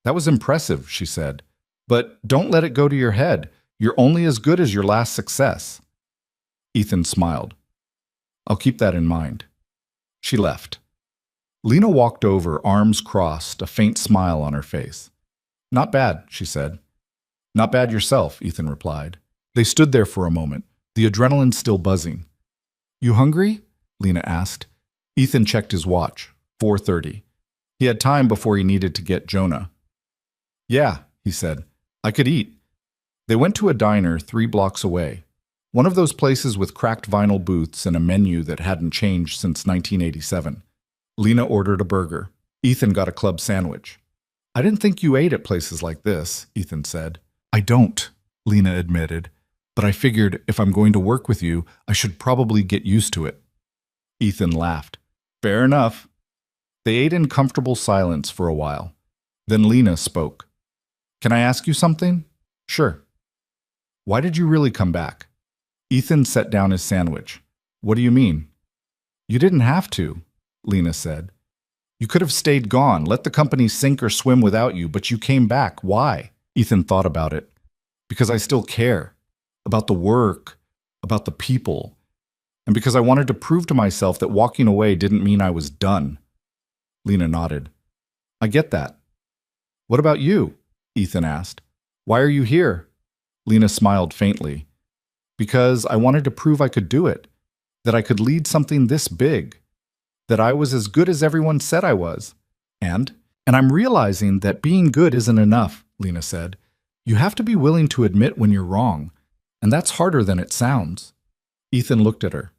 "That was impressive," she said. "But don't let it go to your head. You're only as good as your last success." Ethan smiled. "I'll keep that in mind." She left. Lena walked over, arms crossed, a faint smile on her face. "Not bad," she said. "Not bad yourself," Ethan replied. They stood there for a moment, the adrenaline still buzzing. "You hungry?" Lena asked. Ethan checked his watch. 4:30. He had time before he needed to get Jonah. "Yeah," he said. "I could eat." They went to a diner 3 blocks away. One of those places with cracked vinyl booths and a menu that hadn't changed since 1987. Lena ordered a burger. Ethan got a club sandwich. "I didn't think you ate at places like this," Ethan said. "I don't," Lena admitted. "But I figured if I'm going to work with you, I should probably get used to it." Ethan laughed. "Fair enough." They ate in comfortable silence for a while. Then Lena spoke. "Can I ask you something?" "Sure." "Why did you really come back?" Ethan set down his sandwich. "What do you mean?" "You didn't have to," Lena said. "You could have stayed gone, let the company sink or swim without you, but you came back. Why?" Ethan thought about it. "Because I still care. About the work, about the people. And because I wanted to prove to myself that walking away didn't mean I was done." Lena nodded. "I get that." "What about you?" Ethan asked. "Why are you here?" Lena smiled faintly. "Because I wanted to prove I could do it, that I could lead something this big, that I was as good as everyone said I was. And I'm realizing that being good isn't enough," Lena said. "You have to be willing to admit when you're wrong, and that's harder than it sounds." Ethan looked at her.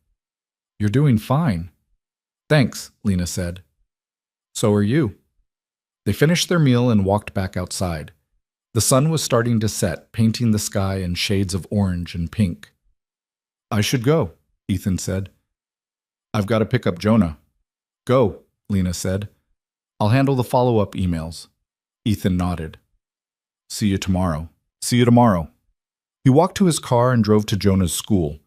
"You're doing fine." "Thanks," Lena said. "So are you." They finished their meal and walked back outside. The sun was starting to set, painting the sky in shades of orange and pink. "I should go," Ethan said. "I've got to pick up Jonah." "Go," Lena said. "I'll handle the follow-up emails." Ethan nodded. "See you tomorrow." "See you tomorrow." He walked to his car and drove to Jonah's school.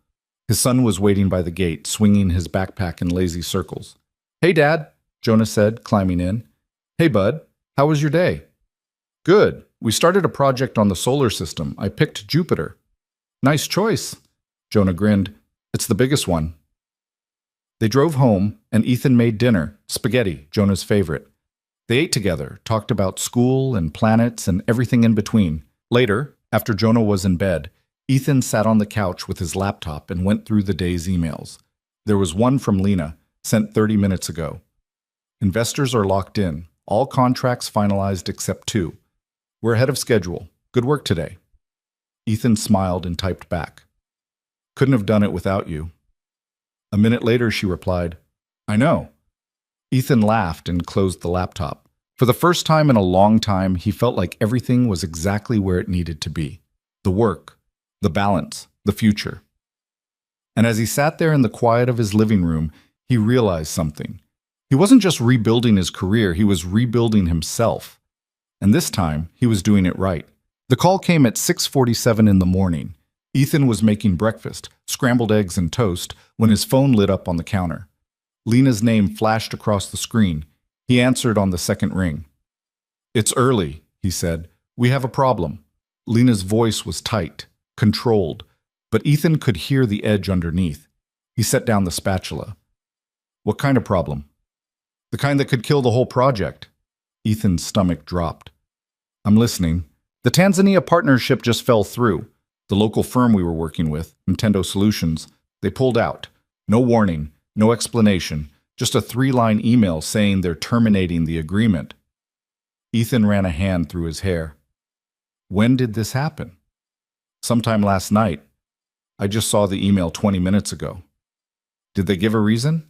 His son was waiting by the gate, swinging his backpack in lazy circles. "Hey, Dad," Jonah said, climbing in. "Hey, bud. How was your day?" "Good. We started a project on the solar system. I picked Jupiter." "Nice choice." Jonah grinned. "It's the biggest one." They drove home, and Ethan made dinner, spaghetti, Jonah's favorite. They ate together, talked about school and planets and everything in between. Later, after Jonah was in bed, Ethan sat on the couch with his laptop and went through the day's emails. There was one from Lena, sent 30 minutes ago. "Investors are locked in. All contracts finalized except 2. We're ahead of schedule. Good work today." Ethan smiled and typed back. "Couldn't have done it without you." A minute later, she replied, "I know." Ethan laughed and closed the laptop. For the first time in a long time, he felt like everything was exactly where it needed to be. The work, the balance, the future. And as he sat there in the quiet of his living room, he realized something. He wasn't just rebuilding his career, he was rebuilding himself. And this time, he was doing it right. The call came at 6:47 in the morning. Ethan was making breakfast, scrambled eggs and toast, when his phone lit up on the counter. Lena's name flashed across the screen. He answered on the second ring. "It's early," he said. "We have a problem." Lena's voice was tight, controlled, but Ethan could hear the edge underneath. He set down the spatula. "What kind of problem?" "The kind that could kill the whole project." Ethan's stomach dropped. "I'm listening." "The Tanzania partnership just fell through. The local firm we were working with, Nintendo Solutions, they pulled out. No warning, no explanation, just a 3-line email saying they're terminating the agreement." Ethan ran a hand through his hair. "When did this happen?" "Sometime last night. I just saw the email 20 minutes ago." "Did they give a reason?"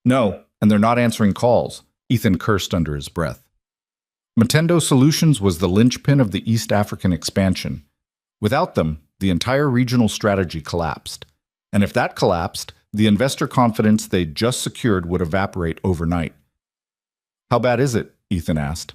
"No, and they're not answering calls." Ethan cursed under his breath. Nintendo Solutions was the linchpin of the East African expansion. Without them, the entire regional strategy collapsed. And if that collapsed, the investor confidence they'd just secured would evaporate overnight. "How bad is it?" Ethan asked.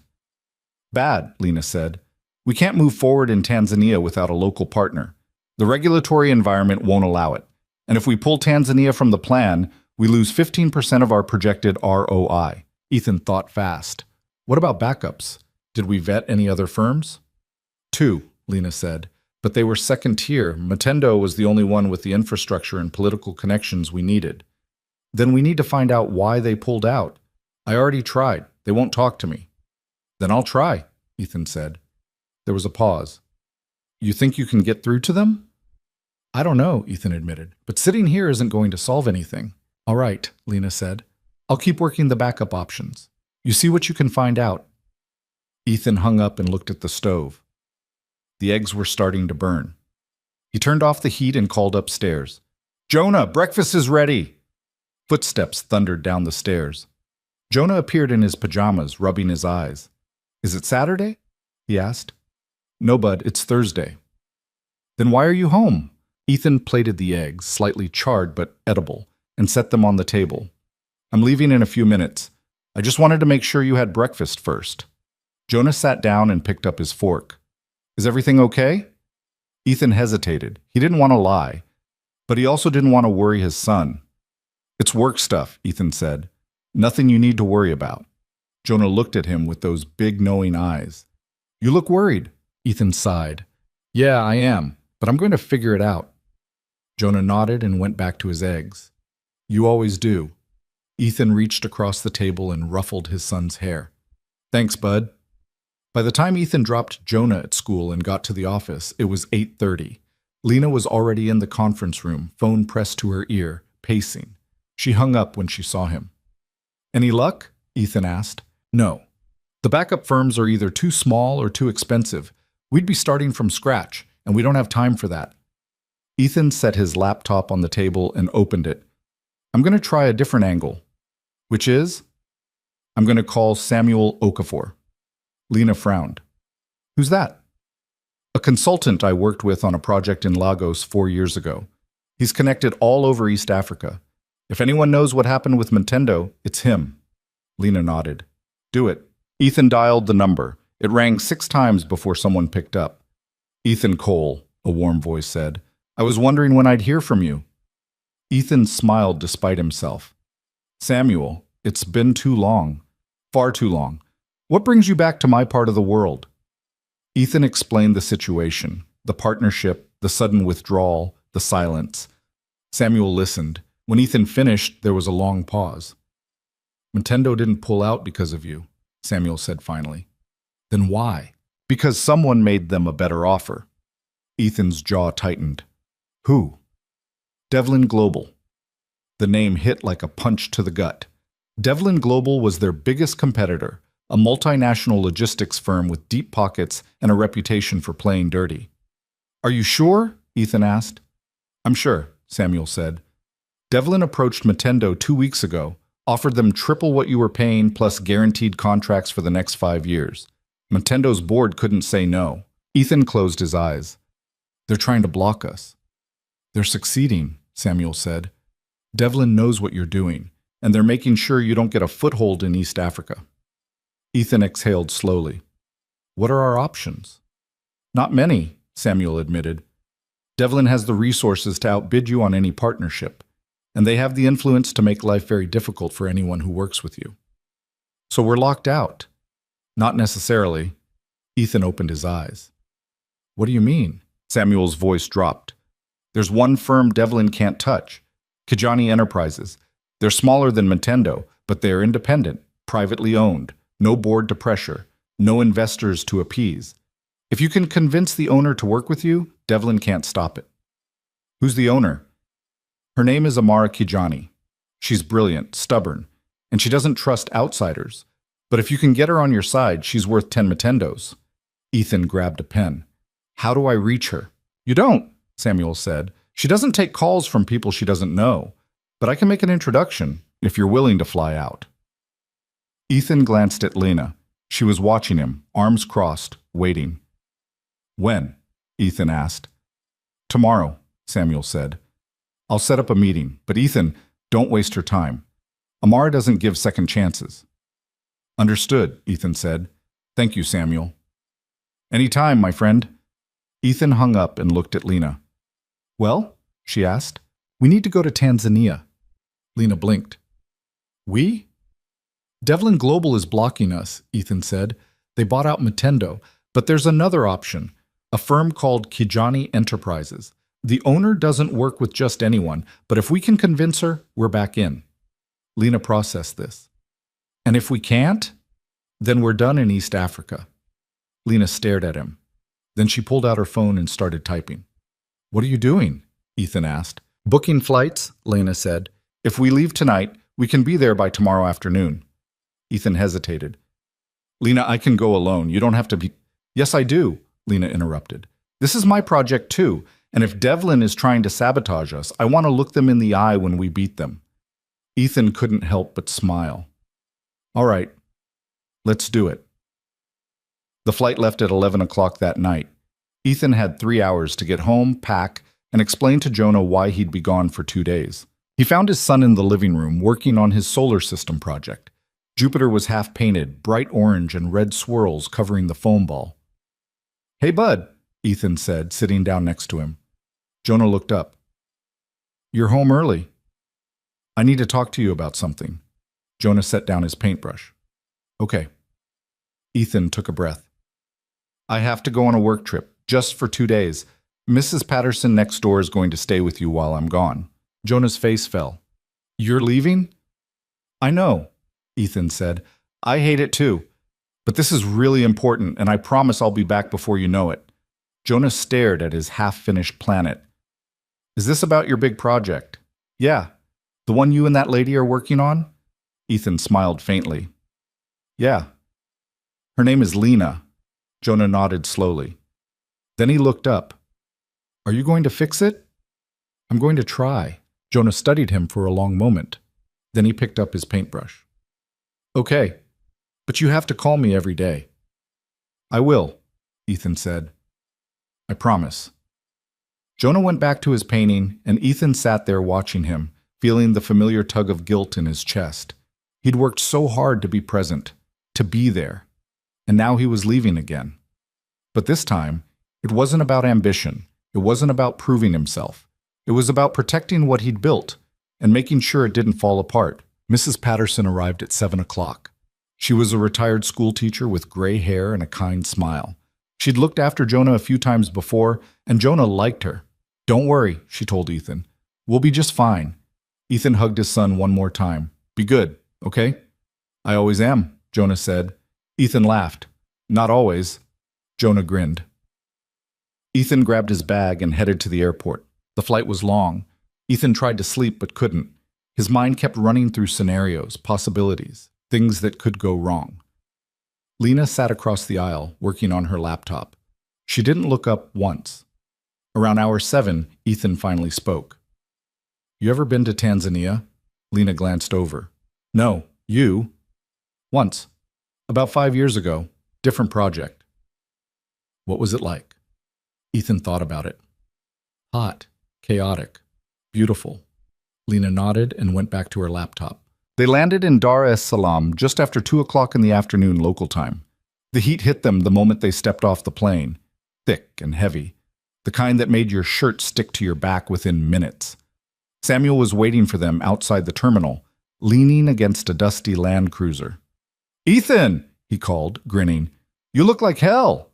"Bad," Lena said. "We can't move forward in Tanzania without a local partner. The regulatory environment won't allow it. And if we pull Tanzania from the plan, we lose 15% of our projected ROI. Ethan thought fast. "What about backups? Did we vet any other firms?" "2, Lena said. "But they were second tier. Nintendo was the only one with the infrastructure and political connections we needed." Then we need to find out why they pulled out. I already tried. They won't talk to me. Then I'll try, Ethan said. There was a pause. You think you can get through to them? I don't know, Ethan admitted, but sitting here isn't going to solve anything. All right, Lena said. I'll keep working the backup options. You see what you can find out. Ethan hung up and looked at the stove. The eggs were starting to burn. He turned off the heat and called upstairs. Jonah, breakfast is ready! Footsteps thundered down the stairs. Jonah appeared in his pajamas, rubbing his eyes. Is it Saturday? He asked. No, bud, it's Thursday. Then why are you home? Ethan plated the eggs, slightly charred but edible, and set them on the table. I'm leaving in a few minutes. I just wanted to make sure you had breakfast first. Jonah sat down and picked up his fork. Is everything okay? Ethan hesitated. He didn't want to lie, but he also didn't want to worry his son. It's work stuff, Ethan said. Nothing you need to worry about. Jonah looked at him with those big knowing eyes. You look worried, Ethan sighed. Yeah, I am, but I'm going to figure it out. Jonah nodded and went back to his eggs. You always do. Ethan reached across the table and ruffled his son's hair. Thanks, bud. By the time Ethan dropped Jonah at school and got to the office, it was 8:30. Lena was already in the conference room, phone pressed to her ear, pacing. She hung up when she saw him. Any luck? Ethan asked. No. The backup firms are either too small or too expensive. We'd be starting from scratch, and we don't have time for that. Ethan set his laptop on the table and opened it. I'm going to try a different angle. Which is? I'm going to call Samuel Okafor. Lena frowned. Who's that? A consultant I worked with on a project in Lagos 4 years ago. He's connected all over East Africa. If anyone knows what happened with Nintendo, it's him. Lena nodded. Do it. Ethan dialed the number. It rang 6 times before someone picked up. Ethan Cole, a warm voice said. I was wondering when I'd hear from you. Ethan smiled despite himself. Samuel, it's been too long. Far too long. What brings you back to my part of the world? Ethan explained the situation, the partnership, the sudden withdrawal, the silence. Samuel listened. When Ethan finished, there was a long pause. Nintendo didn't pull out because of you, Samuel said finally. Then why? Because someone made them a better offer. Ethan's jaw tightened. Who? Devlin Global. The name hit like a punch to the gut. Devlin Global was their biggest competitor, a multinational logistics firm with deep pockets and a reputation for playing dirty. Are you sure? Ethan asked. I'm sure, Samuel said. Devlin approached Nintendo 2 weeks ago, offered them triple what you were paying plus guaranteed contracts for the next 5 years. Nintendo's board couldn't say no. Ethan closed his eyes. They're trying to block us. They're succeeding, Samuel said. Devlin knows what you're doing, and they're making sure you don't get a foothold in East Africa. Ethan exhaled slowly. What are our options? Not many, Samuel admitted. Devlin has the resources to outbid you on any partnership, and they have the influence to make life very difficult for anyone who works with you. So we're locked out. Not necessarily. Ethan opened his eyes. What do you mean? Samuel's voice dropped. There's one firm Devlin can't touch. Kijani Enterprises. They're smaller than Nintendo, but they're independent, privately owned, no board to pressure, no investors to appease. If you can convince the owner to work with you, Devlin can't stop it. Who's the owner? Her name is Amara Kijani. She's brilliant, stubborn, and she doesn't trust outsiders. But if you can get her on your side, she's worth 10 Nintendos. Ethan grabbed a pen. How do I reach her? You don't, Samuel said. She doesn't take calls from people she doesn't know. But I can make an introduction if you're willing to fly out. Ethan glanced at Lena. She was watching him, arms crossed, waiting. When? Ethan asked. Tomorrow, Samuel said. I'll set up a meeting, but Ethan, don't waste her time. Amara doesn't give second chances. Understood, Ethan said. Thank you, Samuel. Any time, my friend. Ethan hung up and looked at Lena. Well, she asked, we need to go to Tanzania. Lena blinked. We? Devlin Global is blocking us, Ethan said. They bought out Nintendo, but there's another option, a firm called Kijani Enterprises. The owner doesn't work with just anyone, but if we can convince her, we're back in. Lena processed this. And if we can't, then we're done in East Africa. Lena stared at him. Then she pulled out her phone and started typing. What are you doing? Ethan asked. Booking flights, Lena said. If we leave tonight, we can be there by tomorrow afternoon. Ethan hesitated. Lena, I can go alone. You don't have to be... Yes, I do, Lena interrupted. This is my project too, and if Devlin is trying to sabotage us, I want to look them in the eye when we beat them. Ethan couldn't help but smile. All right, let's do it. The flight left at 11 o'clock that night. Ethan had 3 hours to get home, pack, and explain to Jonah why he'd be gone for 2 days. He found his son in the living room working on his solar system project. Jupiter was half painted, bright orange and red swirls covering the foam ball. Hey, bud, Ethan said, sitting down next to him. Jonah looked up. You're home early. I need to talk to you about something. Jonah set down his paintbrush. Okay. Ethan took a breath. I have to go on a work trip, just for 2 days. Mrs. Patterson next door is going to stay with you while I'm gone. Jonah's face fell. You're leaving? I know, Ethan said. I hate it too. But this is really important, and I promise I'll be back before you know it. Jonah stared at his half-finished planet. Is this about your big project? Yeah. The one you and that lady are working on? Ethan smiled faintly. Yeah. Her name is Lena. Jonah nodded slowly. Then he looked up. Are you going to fix it? I'm going to try. Jonah studied him for a long moment. Then he picked up his paintbrush. Okay, but you have to call me every day. I will, Ethan said. I promise. Jonah went back to his painting, and Ethan sat there watching him, feeling the familiar tug of guilt in his chest. He'd worked so hard to be present, to be there, and now he was leaving again. But this time, it wasn't about ambition. It wasn't about proving himself. It was about protecting what he'd built and making sure it didn't fall apart. Mrs. Patterson arrived at 7 o'clock. She was a retired school teacher with gray hair and a kind smile. She'd looked after Jonah a few times before, and Jonah liked her. Don't worry, she told Ethan. We'll be just fine. Ethan hugged his son one more time. Be good, okay? I always am, Jonah said. Ethan laughed. Not always. Jonah grinned. Ethan grabbed his bag and headed to the airport. The flight was long. Ethan tried to sleep but couldn't. His mind kept running through scenarios, possibilities, things that could go wrong. Lena sat across the aisle, working on her laptop. She didn't look up once. Around hour 7, Ethan finally spoke. You ever been to Tanzania? Lena glanced over. No, you? Once. About 5 years ago. Different project. What was it like? Ethan thought about it. Hot, chaotic, beautiful. Lena nodded and went back to her laptop. They landed in Dar es Salaam just after 2 o'clock in the afternoon local time. The heat hit them the moment they stepped off the plane, thick and heavy, the kind that made your shirt stick to your back within minutes. Samuel was waiting for them outside the terminal, leaning against a dusty Land Cruiser. Ethan, he called, grinning. You look like hell.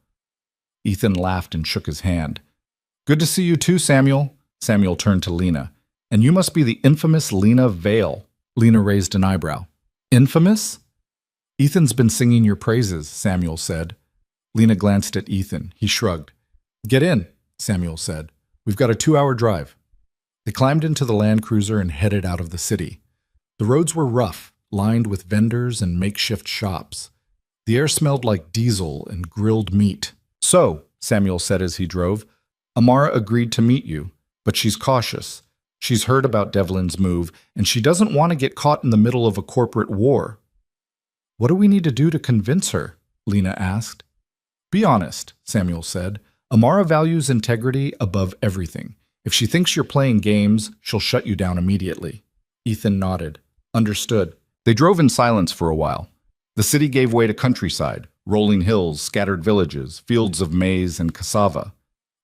Ethan laughed and shook his hand. Good to see you too, Samuel. Samuel turned to Lena. And you must be the infamous Lena Vale. Lena raised an eyebrow. Infamous? Ethan's been singing your praises, Samuel said. Lena glanced at Ethan. He shrugged. Get in, Samuel said. We've got a 2-hour drive. They climbed into the Land Cruiser and headed out of the city. The roads were rough, lined with vendors and makeshift shops. The air smelled like diesel and grilled meat. So, Samuel said as he drove, Amara agreed to meet you, but she's cautious. She's heard about Devlin's move, and she doesn't want to get caught in the middle of a corporate war. What do we need to do to convince her? Lena asked. Be honest, Samuel said. Amara values integrity above everything. If she thinks you're playing games, she'll shut you down immediately. Ethan nodded. Understood. They drove in silence for a while. The city gave way to countryside, rolling hills, scattered villages, fields of maize and cassava.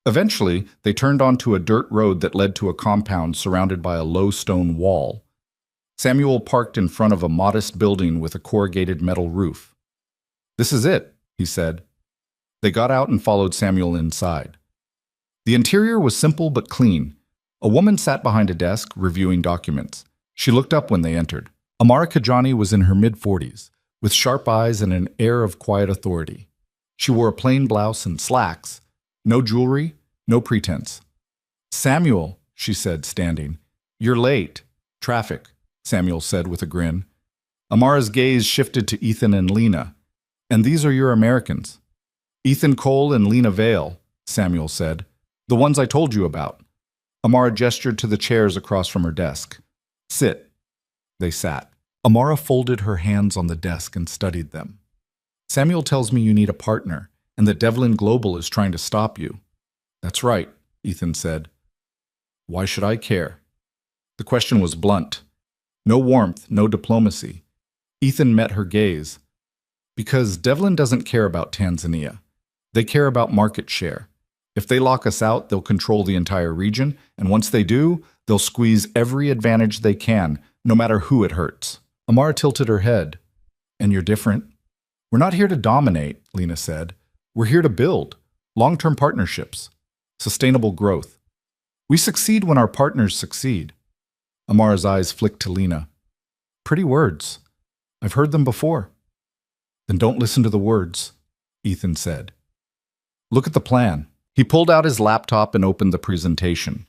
Eventually, they turned onto a dirt road that led to a compound surrounded by a low stone wall. Samuel parked in front of a modest building with a corrugated metal roof. This is it, he said. They got out and followed Samuel inside. The interior was simple but clean. A woman sat behind a desk, reviewing documents. She looked up when they entered. Amara Kajani was in her mid-40s, with sharp eyes and an air of quiet authority. She wore a plain blouse and slacks. No jewelry, no pretense. "Samuel," she said, standing. "You're late." "Traffic," Samuel said with a grin. Amara's gaze shifted to Ethan and Lena. "And these are your Americans." "Ethan Cole and Lena Vale," Samuel said. "The ones I told you about." Amara gestured to the chairs across from her desk. "Sit." They sat. Amara folded her hands on the desk and studied them. "Samuel tells me you need a partner, and that Devlin Global is trying to stop you." "That's right," Ethan said. "Why should I care?" The question was blunt. No warmth, no diplomacy. Ethan met her gaze. "Because Devlin doesn't care about Tanzania. They care about market share. If they lock us out, they'll control the entire region, and once they do, they'll squeeze every advantage they can, no matter who it hurts." Amara tilted her head. "And you're different?" "We're not here to dominate," Lena said. "We're here to build long-term partnerships, sustainable growth. We succeed when our partners succeed." Amara's eyes flicked to Lena. "Pretty words. I've heard them before." "Then don't listen to the words," Ethan said. "Look at the plan." He pulled out his laptop and opened the presentation.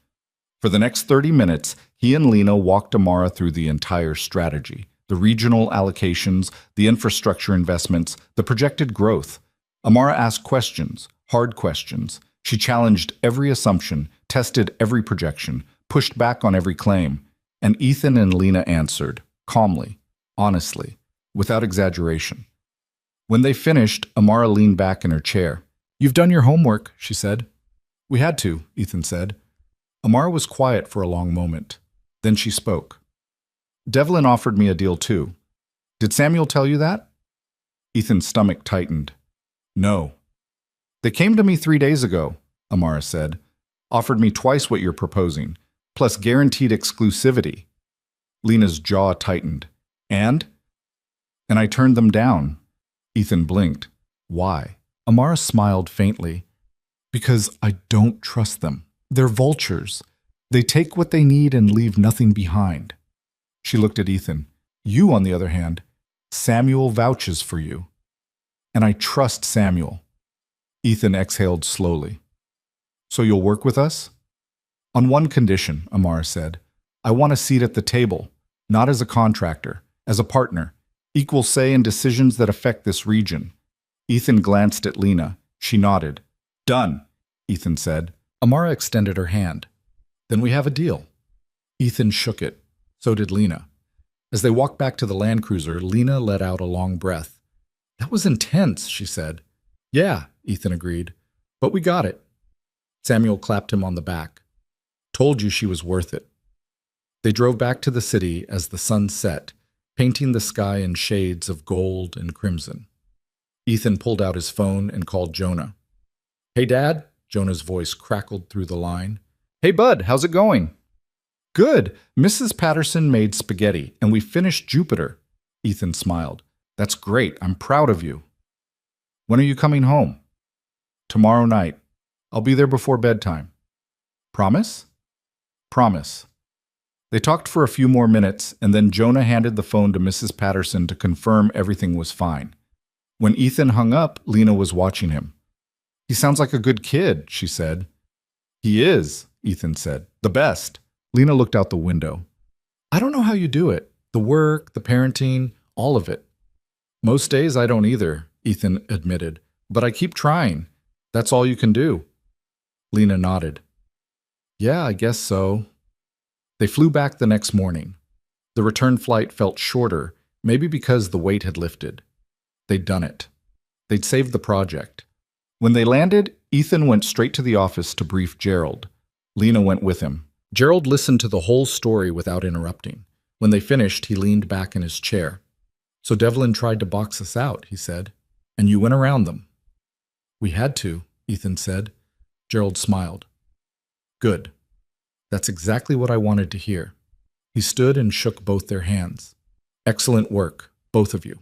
For the next 30 minutes, he and Lena walked Amara through the entire strategy, the regional allocations, the infrastructure investments, the projected growth. Amara asked questions, hard questions. She challenged every assumption, tested every projection, pushed back on every claim. And Ethan and Lena answered, calmly, honestly, without exaggeration. When they finished, Amara leaned back in her chair. "You've done your homework," she said. "We had to," Ethan said. Amara was quiet for a long moment. Then she spoke. "Devlin offered me a deal too. Did Samuel tell you that?" Ethan's stomach tightened. "No." "They came to me 3 days ago," Amara said. "Offered me twice what you're proposing, plus guaranteed exclusivity." Lena's jaw tightened. And I turned them down." Ethan blinked. "Why?" Amara smiled faintly. "Because I don't trust them. They're vultures. They take what they need and leave nothing behind." She looked at Ethan. "You, on the other hand, Samuel vouches for you. And I trust Samuel." Ethan exhaled slowly. "So you'll work with us?" "On one condition," Amara said. "I want a seat at the table, not as a contractor, as a partner, equal say in decisions that affect this region." Ethan glanced at Lena. She nodded. "Done," Ethan said. Amara extended her hand. "Then we have a deal." Ethan shook it. So did Lena. As they walked back to the Land Cruiser, Lena let out a long breath. "That was intense," she said. "Yeah," Ethan agreed. "But we got it." Samuel clapped him on the back. "Told you she was worth it." They drove back to the city as the sun set, painting the sky in shades of gold and crimson. Ethan pulled out his phone and called Jonah. "Hey, Dad," Jonah's voice crackled through the line. "Hey, Bud, how's it going?" "Good. Mrs. Patterson made spaghetti, and we finished Jupiter." Ethan smiled. "That's great. I'm proud of you." "When are you coming home?" "Tomorrow night. I'll be there before bedtime." "Promise?" "Promise." They talked for a few more minutes, and then Jonah handed the phone to Mrs. Patterson to confirm everything was fine. When Ethan hung up, Lena was watching him. "He sounds like a good kid," she said. "He is," Ethan said. "The best." Lena looked out the window. "I don't know how you do it. The work, the parenting, all of it." "Most days I don't either," Ethan admitted. "But I keep trying. That's all you can do." Lena nodded. "Yeah, I guess so." They flew back the next morning. The return flight felt shorter, maybe because the weight had lifted. They'd done it. They'd saved the project. When they landed, Ethan went straight to the office to brief Gerald. Lena went with him. Gerald listened to the whole story without interrupting. When they finished, he leaned back in his chair. "So Devlin tried to box us out," he said. "And you went around them." "We had to," Ethan said. Gerald smiled. "Good. That's exactly what I wanted to hear." He stood and shook both their hands. "Excellent work, both of you."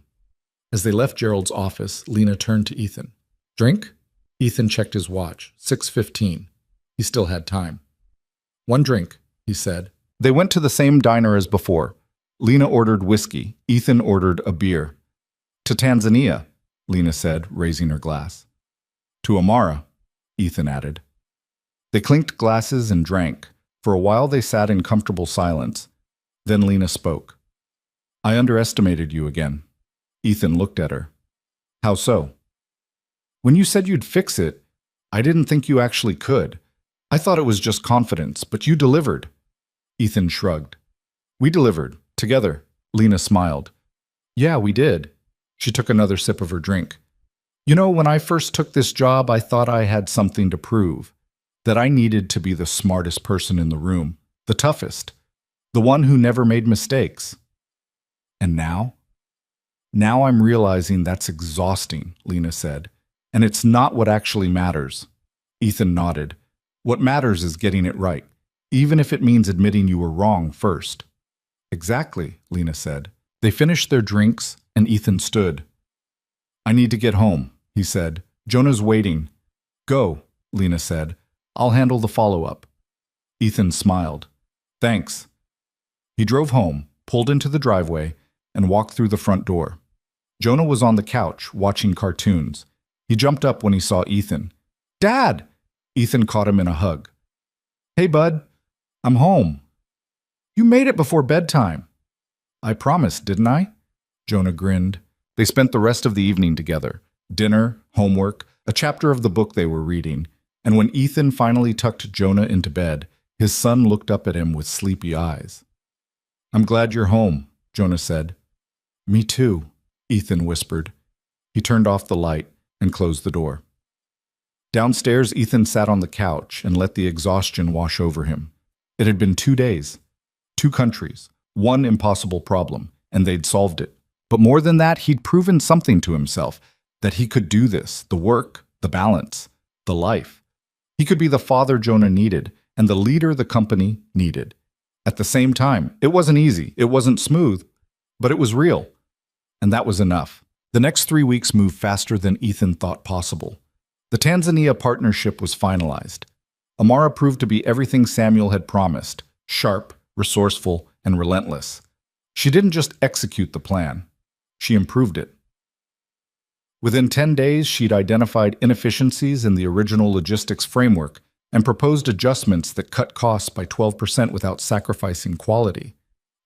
As they left Gerald's office, Lena turned to Ethan. "Drink?" Ethan checked his watch. 6:15. He still had time. "One drink," he said. They went to the same diner as before. Lena ordered whiskey. Ethan ordered a beer. To Tanzania, Lena said, raising her glass. To Amara, Ethan added. They clinked glasses and drank. For a while they sat in comfortable silence. Then Lena spoke. I underestimated you again. Ethan looked at her. How so? When you said you'd fix it, I didn't think you actually could. I thought it was just confidence, but you delivered. Ethan shrugged. We delivered, together. Lena smiled. Yeah, we did. She took another sip of her drink. You know, when I first took this job, I thought I had something to prove. That I needed to be the smartest person in the room, the toughest, the one who never made mistakes. And now? Now I'm realizing that's exhausting, Lena said. And it's not what actually matters. Ethan nodded. What matters is getting it right, even if it means admitting you were wrong first. Exactly, Lena said. They finished their drinks, and Ethan stood. I need to get home, he said. Jonah's waiting. Go, Lena said. I'll handle the follow-up. Ethan smiled. Thanks. He drove home, pulled into the driveway, and walked through the front door. Jonah was on the couch, watching cartoons. He jumped up when he saw Ethan. Dad! Ethan caught him in a hug. Hey, bud. I'm home. You made it before bedtime. I promised, didn't I? Jonah grinned. They spent the rest of the evening together. Dinner, homework, a chapter of the book they were reading. And when Ethan finally tucked Jonah into bed, his son looked up at him with sleepy eyes. I'm glad you're home, Jonah said. Me too, Ethan whispered. He turned off the light and closed the door. Downstairs, Ethan sat on the couch and let the exhaustion wash over him. It had been 2 days, 2 countries, one impossible problem, and they'd solved it. But more than that, he'd proven something to himself, that he could do this, the work, the balance, the life. He could be the father Jonah needed and the leader the company needed. At the same time, it wasn't easy, it wasn't smooth, but it was real. And that was enough. The next 3 weeks moved faster than Ethan thought possible. The Tanzania partnership was finalized. Amara proved to be everything Samuel had promised, sharp, resourceful, and relentless. She didn't just execute the plan, she improved it. Within 10 days, she'd identified inefficiencies in the original logistics framework and proposed adjustments that cut costs by 12% without sacrificing quality.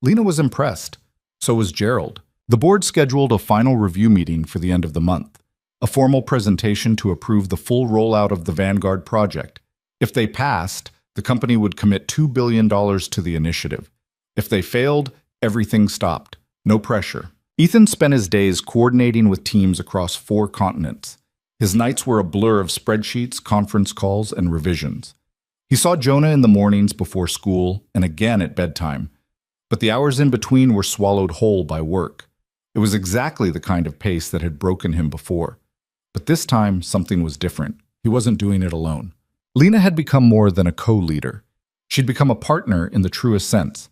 Lena was impressed. So was Gerald. The board scheduled a final review meeting for the end of the month, a formal presentation to approve the full rollout of the Vanguard project. If they passed, the company would commit $2 billion to the initiative. If they failed, everything stopped. No pressure. Ethan spent his days coordinating with teams across 4 continents. His nights were a blur of spreadsheets, conference calls, and revisions. He saw Jonah in the mornings before school and again at bedtime, but the hours in between were swallowed whole by work. It was exactly the kind of pace that had broken him before. But this time, something was different. He wasn't doing it alone. Lena had become more than a co-leader. She'd become a partner in the truest sense.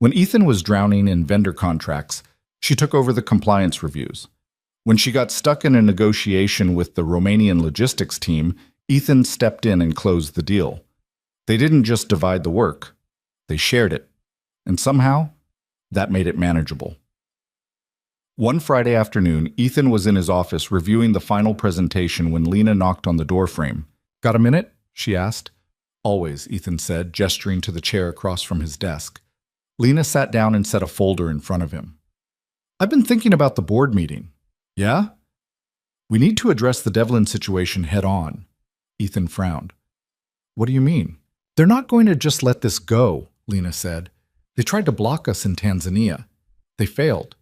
When Ethan was drowning in vendor contracts, she took over the compliance reviews. When she got stuck in a negotiation with the Romanian logistics team, Ethan stepped in and closed the deal. They didn't just divide the work, they shared it. And somehow, that made it manageable. One Friday afternoon, Ethan was in his office reviewing the final presentation when Lena knocked on the doorframe. Got a minute? She asked. Always, Ethan said, gesturing to the chair across from his desk. Lena sat down and set a folder in front of him. I've been thinking about the board meeting. Yeah? We need to address the Devlin situation head on. Ethan frowned. What do you mean? They're not going to just let this go, Lena said. They tried to block us in Tanzania. They failed.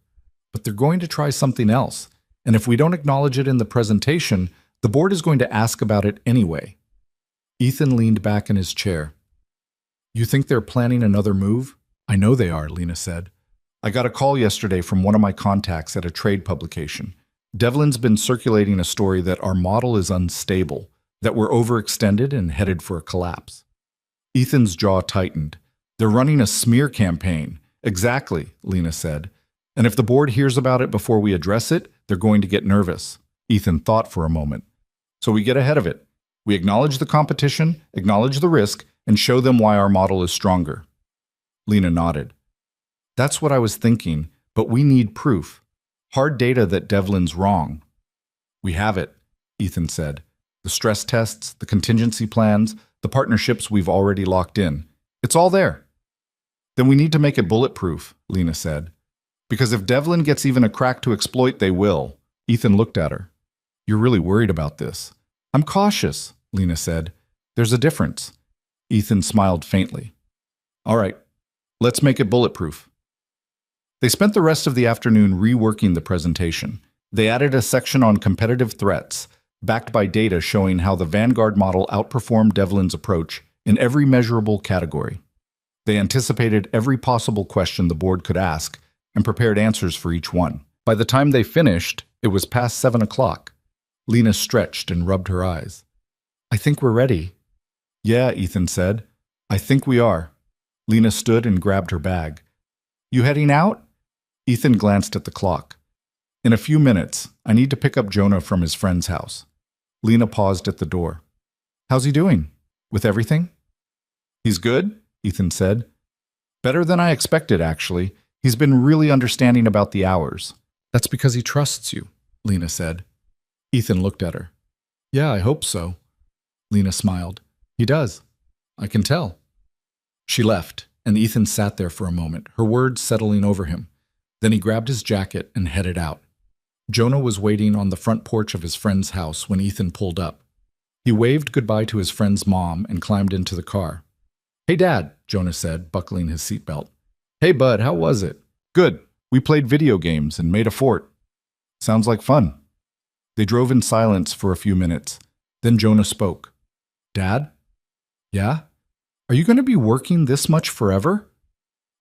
But they're going to try something else. And if we don't acknowledge it in the presentation, the board is going to ask about it anyway. Ethan leaned back in his chair. You think they're planning another move? I know they are, Lena said. I got a call yesterday from one of my contacts at a trade publication. Devlin's been circulating a story that our model is unstable, that we're overextended and headed for a collapse. Ethan's jaw tightened. They're running a smear campaign. Exactly, Lena said. And if the board hears about it before we address it, they're going to get nervous. Ethan thought for a moment. So we get ahead of it. We acknowledge the competition, acknowledge the risk, and show them why our model is stronger. Lena nodded. That's what I was thinking, but we need proof. Hard data that Devlin's wrong. We have it, Ethan said. The stress tests, the contingency plans, the partnerships we've already locked in. It's all there. Then we need to make it bulletproof, Lena said. Because if Devlin gets even a crack to exploit, they will. Ethan looked at her. You're really worried about this. I'm cautious, Lena said. There's a difference. Ethan smiled faintly. All right, let's make it bulletproof. They spent the rest of the afternoon reworking the presentation. They added a section on competitive threats, backed by data showing how the Vanguard model outperformed Devlin's approach in every measurable category. They anticipated every possible question the board could ask and prepared answers for each one. By the time they finished, it was past 7 o'clock. Lena stretched and rubbed her eyes. I think we're ready. Yeah, Ethan said. I think we are. Lena stood and grabbed her bag. You heading out? Ethan glanced at the clock. In a few minutes, I need to pick up Jonah from his friend's house. Lena paused at the door. How's he doing? With everything? He's good, Ethan said. Better than I expected, actually. He's been really understanding about the hours. That's because he trusts you, Lena said. Ethan looked at her. Yeah, I hope so. Lena smiled. He does. I can tell. She left, and Ethan sat there for a moment, her words settling over him. Then he grabbed his jacket and headed out. Jonah was waiting on the front porch of his friend's house when Ethan pulled up. He waved goodbye to his friend's mom and climbed into the car. Hey, Dad, Jonah said, buckling his seatbelt. Hey, bud, how was it? Good. We played video games and made a fort. Sounds like fun. They drove in silence for a few minutes. Then Jonah spoke. Dad? Yeah? Are you going to be working this much forever?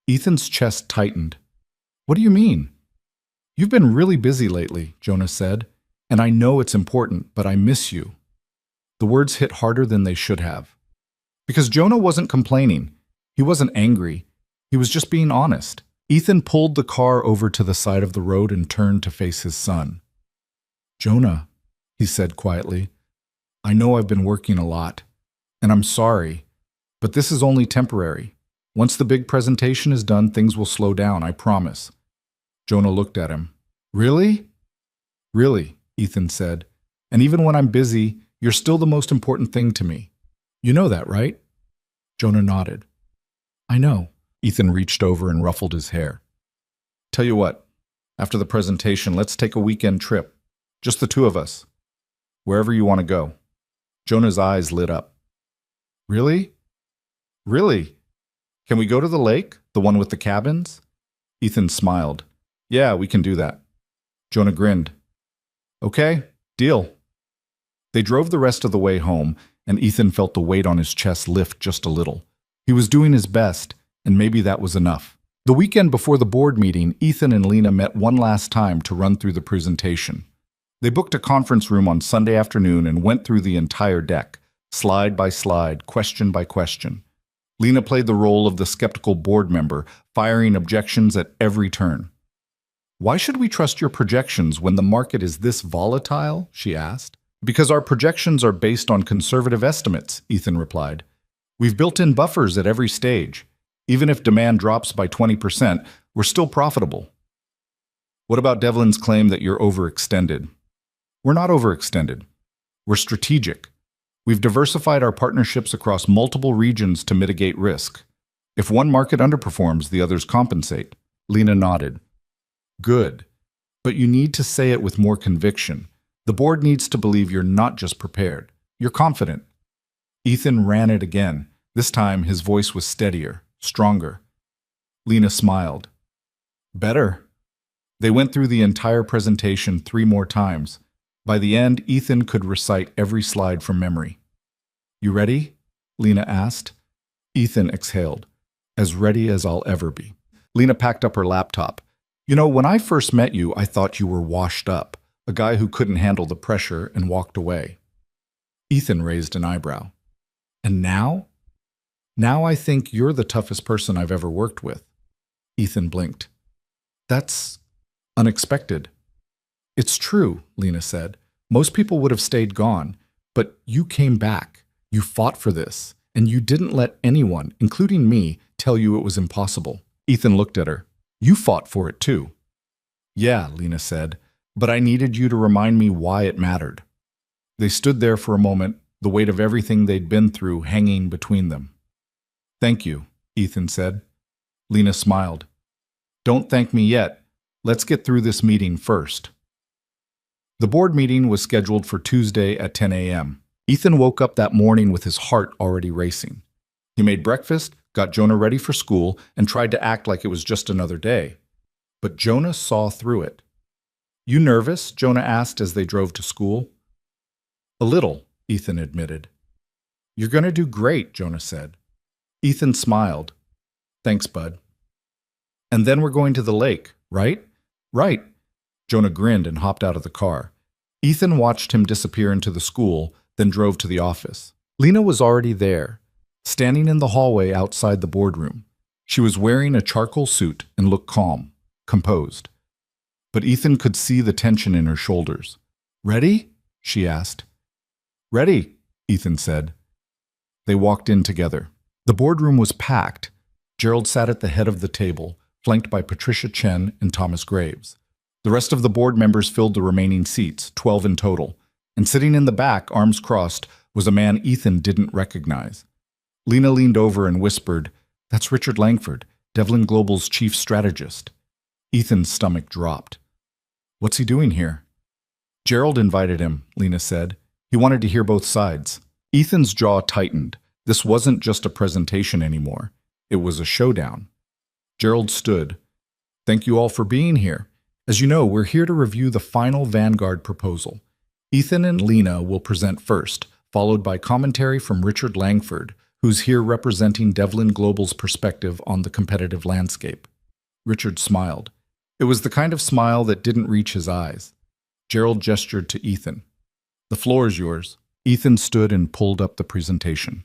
Ethan's chest tightened. What do you mean? You've been really busy lately, Jonah said, and I know it's important, but I miss you. The words hit harder than they should have. Because Jonah wasn't complaining. He wasn't angry. He was just being honest. Ethan pulled the car over to the side of the road and turned to face his son. Jonah, he said quietly, I know I've been working a lot, and I'm sorry, but this is only temporary. Once the big presentation is done, things will slow down, I promise. Jonah looked at him. Really? Really, Ethan said. And even when I'm busy, you're still the most important thing to me. You know that, right? Jonah nodded. I know. Ethan reached over and ruffled his hair. Tell you what, after the presentation, let's take a weekend trip. Just the two of us. Wherever you want to go. Jonah's eyes lit up. Really? Really? Can we go to the lake? The one with the cabins? Ethan smiled. Yeah, we can do that. Jonah grinned. Okay, deal. They drove the rest of the way home, and Ethan felt the weight on his chest lift just a little. He was doing his best, and maybe that was enough. The weekend before the board meeting, Ethan and Lena met one last time to run through the presentation. They booked a conference room on Sunday afternoon and went through the entire deck, slide by slide, question by question. Lena played the role of the skeptical board member, firing objections at every turn. Why should we trust your projections when the market is this volatile? She asked. Because our projections are based on conservative estimates, Ethan replied. We've built in buffers at every stage. Even if demand drops by 20%, we're still profitable. What about Devlin's claim that you're overextended? We're not overextended. We're strategic. We've diversified our partnerships across multiple regions to mitigate risk. If one market underperforms, the others compensate. Lena nodded. Good. But you need to say it with more conviction. The board needs to believe you're not just prepared. You're confident. Ethan ran it again. This time, his voice was steadier, stronger. Lena smiled. Better. They went through the entire presentation 3 more times. By the end, Ethan could recite every slide from memory. You ready? Lena asked. Ethan exhaled. As ready as I'll ever be. Lena packed up her laptop. You know, when I first met you, I thought you were washed up, a guy who couldn't handle the pressure and walked away. Ethan raised an eyebrow. And now? Now I think you're the toughest person I've ever worked with. Ethan blinked. That's unexpected. It's true, Lena said. Most people would have stayed gone, but you came back. You fought for this, and you didn't let anyone, including me, tell you it was impossible. Ethan looked at her. You fought for it too. Yeah, Lena said, but I needed you to remind me why it mattered. They stood there for a moment, the weight of everything they'd been through hanging between them. Thank you, Ethan said. Lena smiled. Don't thank me yet. Let's get through this meeting first. The board meeting was scheduled for Tuesday at 10 a.m. Ethan woke up that morning with his heart already racing. He made breakfast, got Jonah ready for school, and tried to act like it was just another day. But Jonah saw through it. You nervous? Jonah asked as they drove to school. A little, Ethan admitted. You're going to do great, Jonah said. Ethan smiled. Thanks, bud. And then we're going to the lake, right? Right. Jonah grinned and hopped out of the car. Ethan watched him disappear into the school, then drove to the office. Lena was already there, standing in the hallway outside the boardroom. She was wearing a charcoal suit and looked calm, composed. But Ethan could see the tension in her shoulders. Ready? She asked. Ready, Ethan said. They walked in together. The boardroom was packed. Gerald sat at the head of the table, flanked by Patricia Chen and Thomas Graves. The rest of the board members filled the remaining seats, 12 in total, and sitting in the back, arms crossed, was a man Ethan didn't recognize. Lena leaned over and whispered, That's Richard Langford, Devlin Global's chief strategist. Ethan's stomach dropped. What's he doing here? Gerald invited him, Lena said. He wanted to hear both sides. Ethan's jaw tightened. This wasn't just a presentation anymore. It was a showdown. Gerald stood. Thank you all for being here. As you know, we're here to review the final Vanguard proposal. Ethan and Lena will present first, followed by commentary from Richard Langford, who's here representing Devlin Global's perspective on the competitive landscape. Richard smiled. It was the kind of smile that didn't reach his eyes. Gerald gestured to Ethan. The floor is yours. Ethan stood and pulled up the presentation.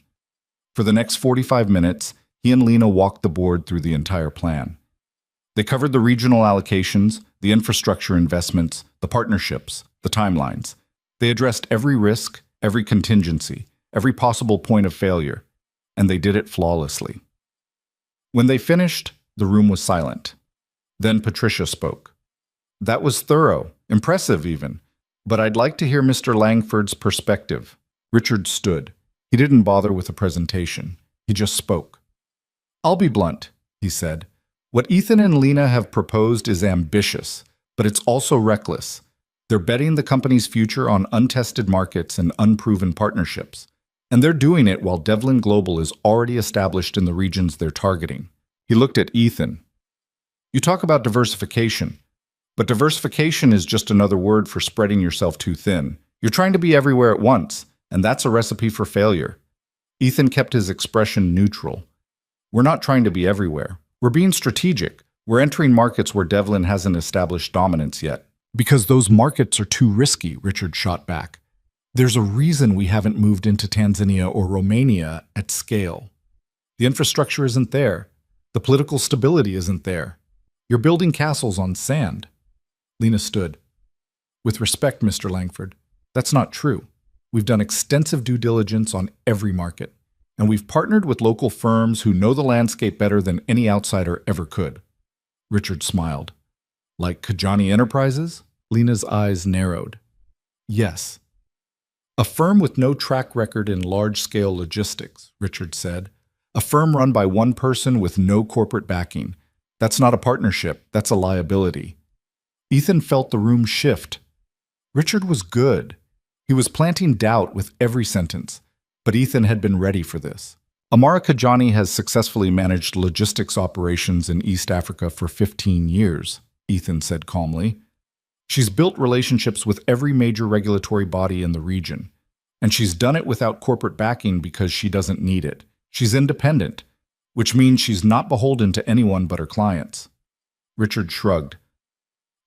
For the next 45 minutes, he and Lena walked the board through the entire plan. They covered the regional allocations, the infrastructure investments, the partnerships, the timelines. They addressed every risk, every contingency, every possible point of failure, and they did it flawlessly. When they finished, the room was silent. Then Patricia spoke. That was thorough, impressive even, but I'd like to hear Mr. Langford's perspective. Richard stood. He didn't bother with a presentation. He just spoke. I'll be blunt, he said. What Ethan and Lena have proposed is ambitious, but it's also reckless. They're betting the company's future on untested markets and unproven partnerships. And they're doing it while Devlin Global is already established in the regions they're targeting. He looked at Ethan. You talk about diversification, but diversification is just another word for spreading yourself too thin. You're trying to be everywhere at once, and that's a recipe for failure. Ethan kept his expression neutral. We're not trying to be everywhere. We're being strategic. We're entering markets where Devlin hasn't established dominance yet. Because those markets are too risky, Richard shot back. There's a reason we haven't moved into Tanzania or Romania at scale. The infrastructure isn't there. The political stability isn't there. You're building castles on sand. Lena stood. With respect, Mr. Langford, that's not true. We've done extensive due diligence on every market, and we've partnered with local firms who know the landscape better than any outsider ever could. Richard smiled. Like Kajani Enterprises? Lena's eyes narrowed. Yes. A firm with no track record in large-scale logistics, Richard said. A firm run by one person with no corporate backing. That's not a partnership, that's a liability. Ethan felt the room shift. Richard was good. He was planting doubt with every sentence, but Ethan had been ready for this. Amara Kajani has successfully managed logistics operations in East Africa for 15 years, Ethan said calmly. She's built relationships with every major regulatory body in the region, and she's done it without corporate backing because she doesn't need it. She's independent, which means she's not beholden to anyone but her clients. Richard shrugged.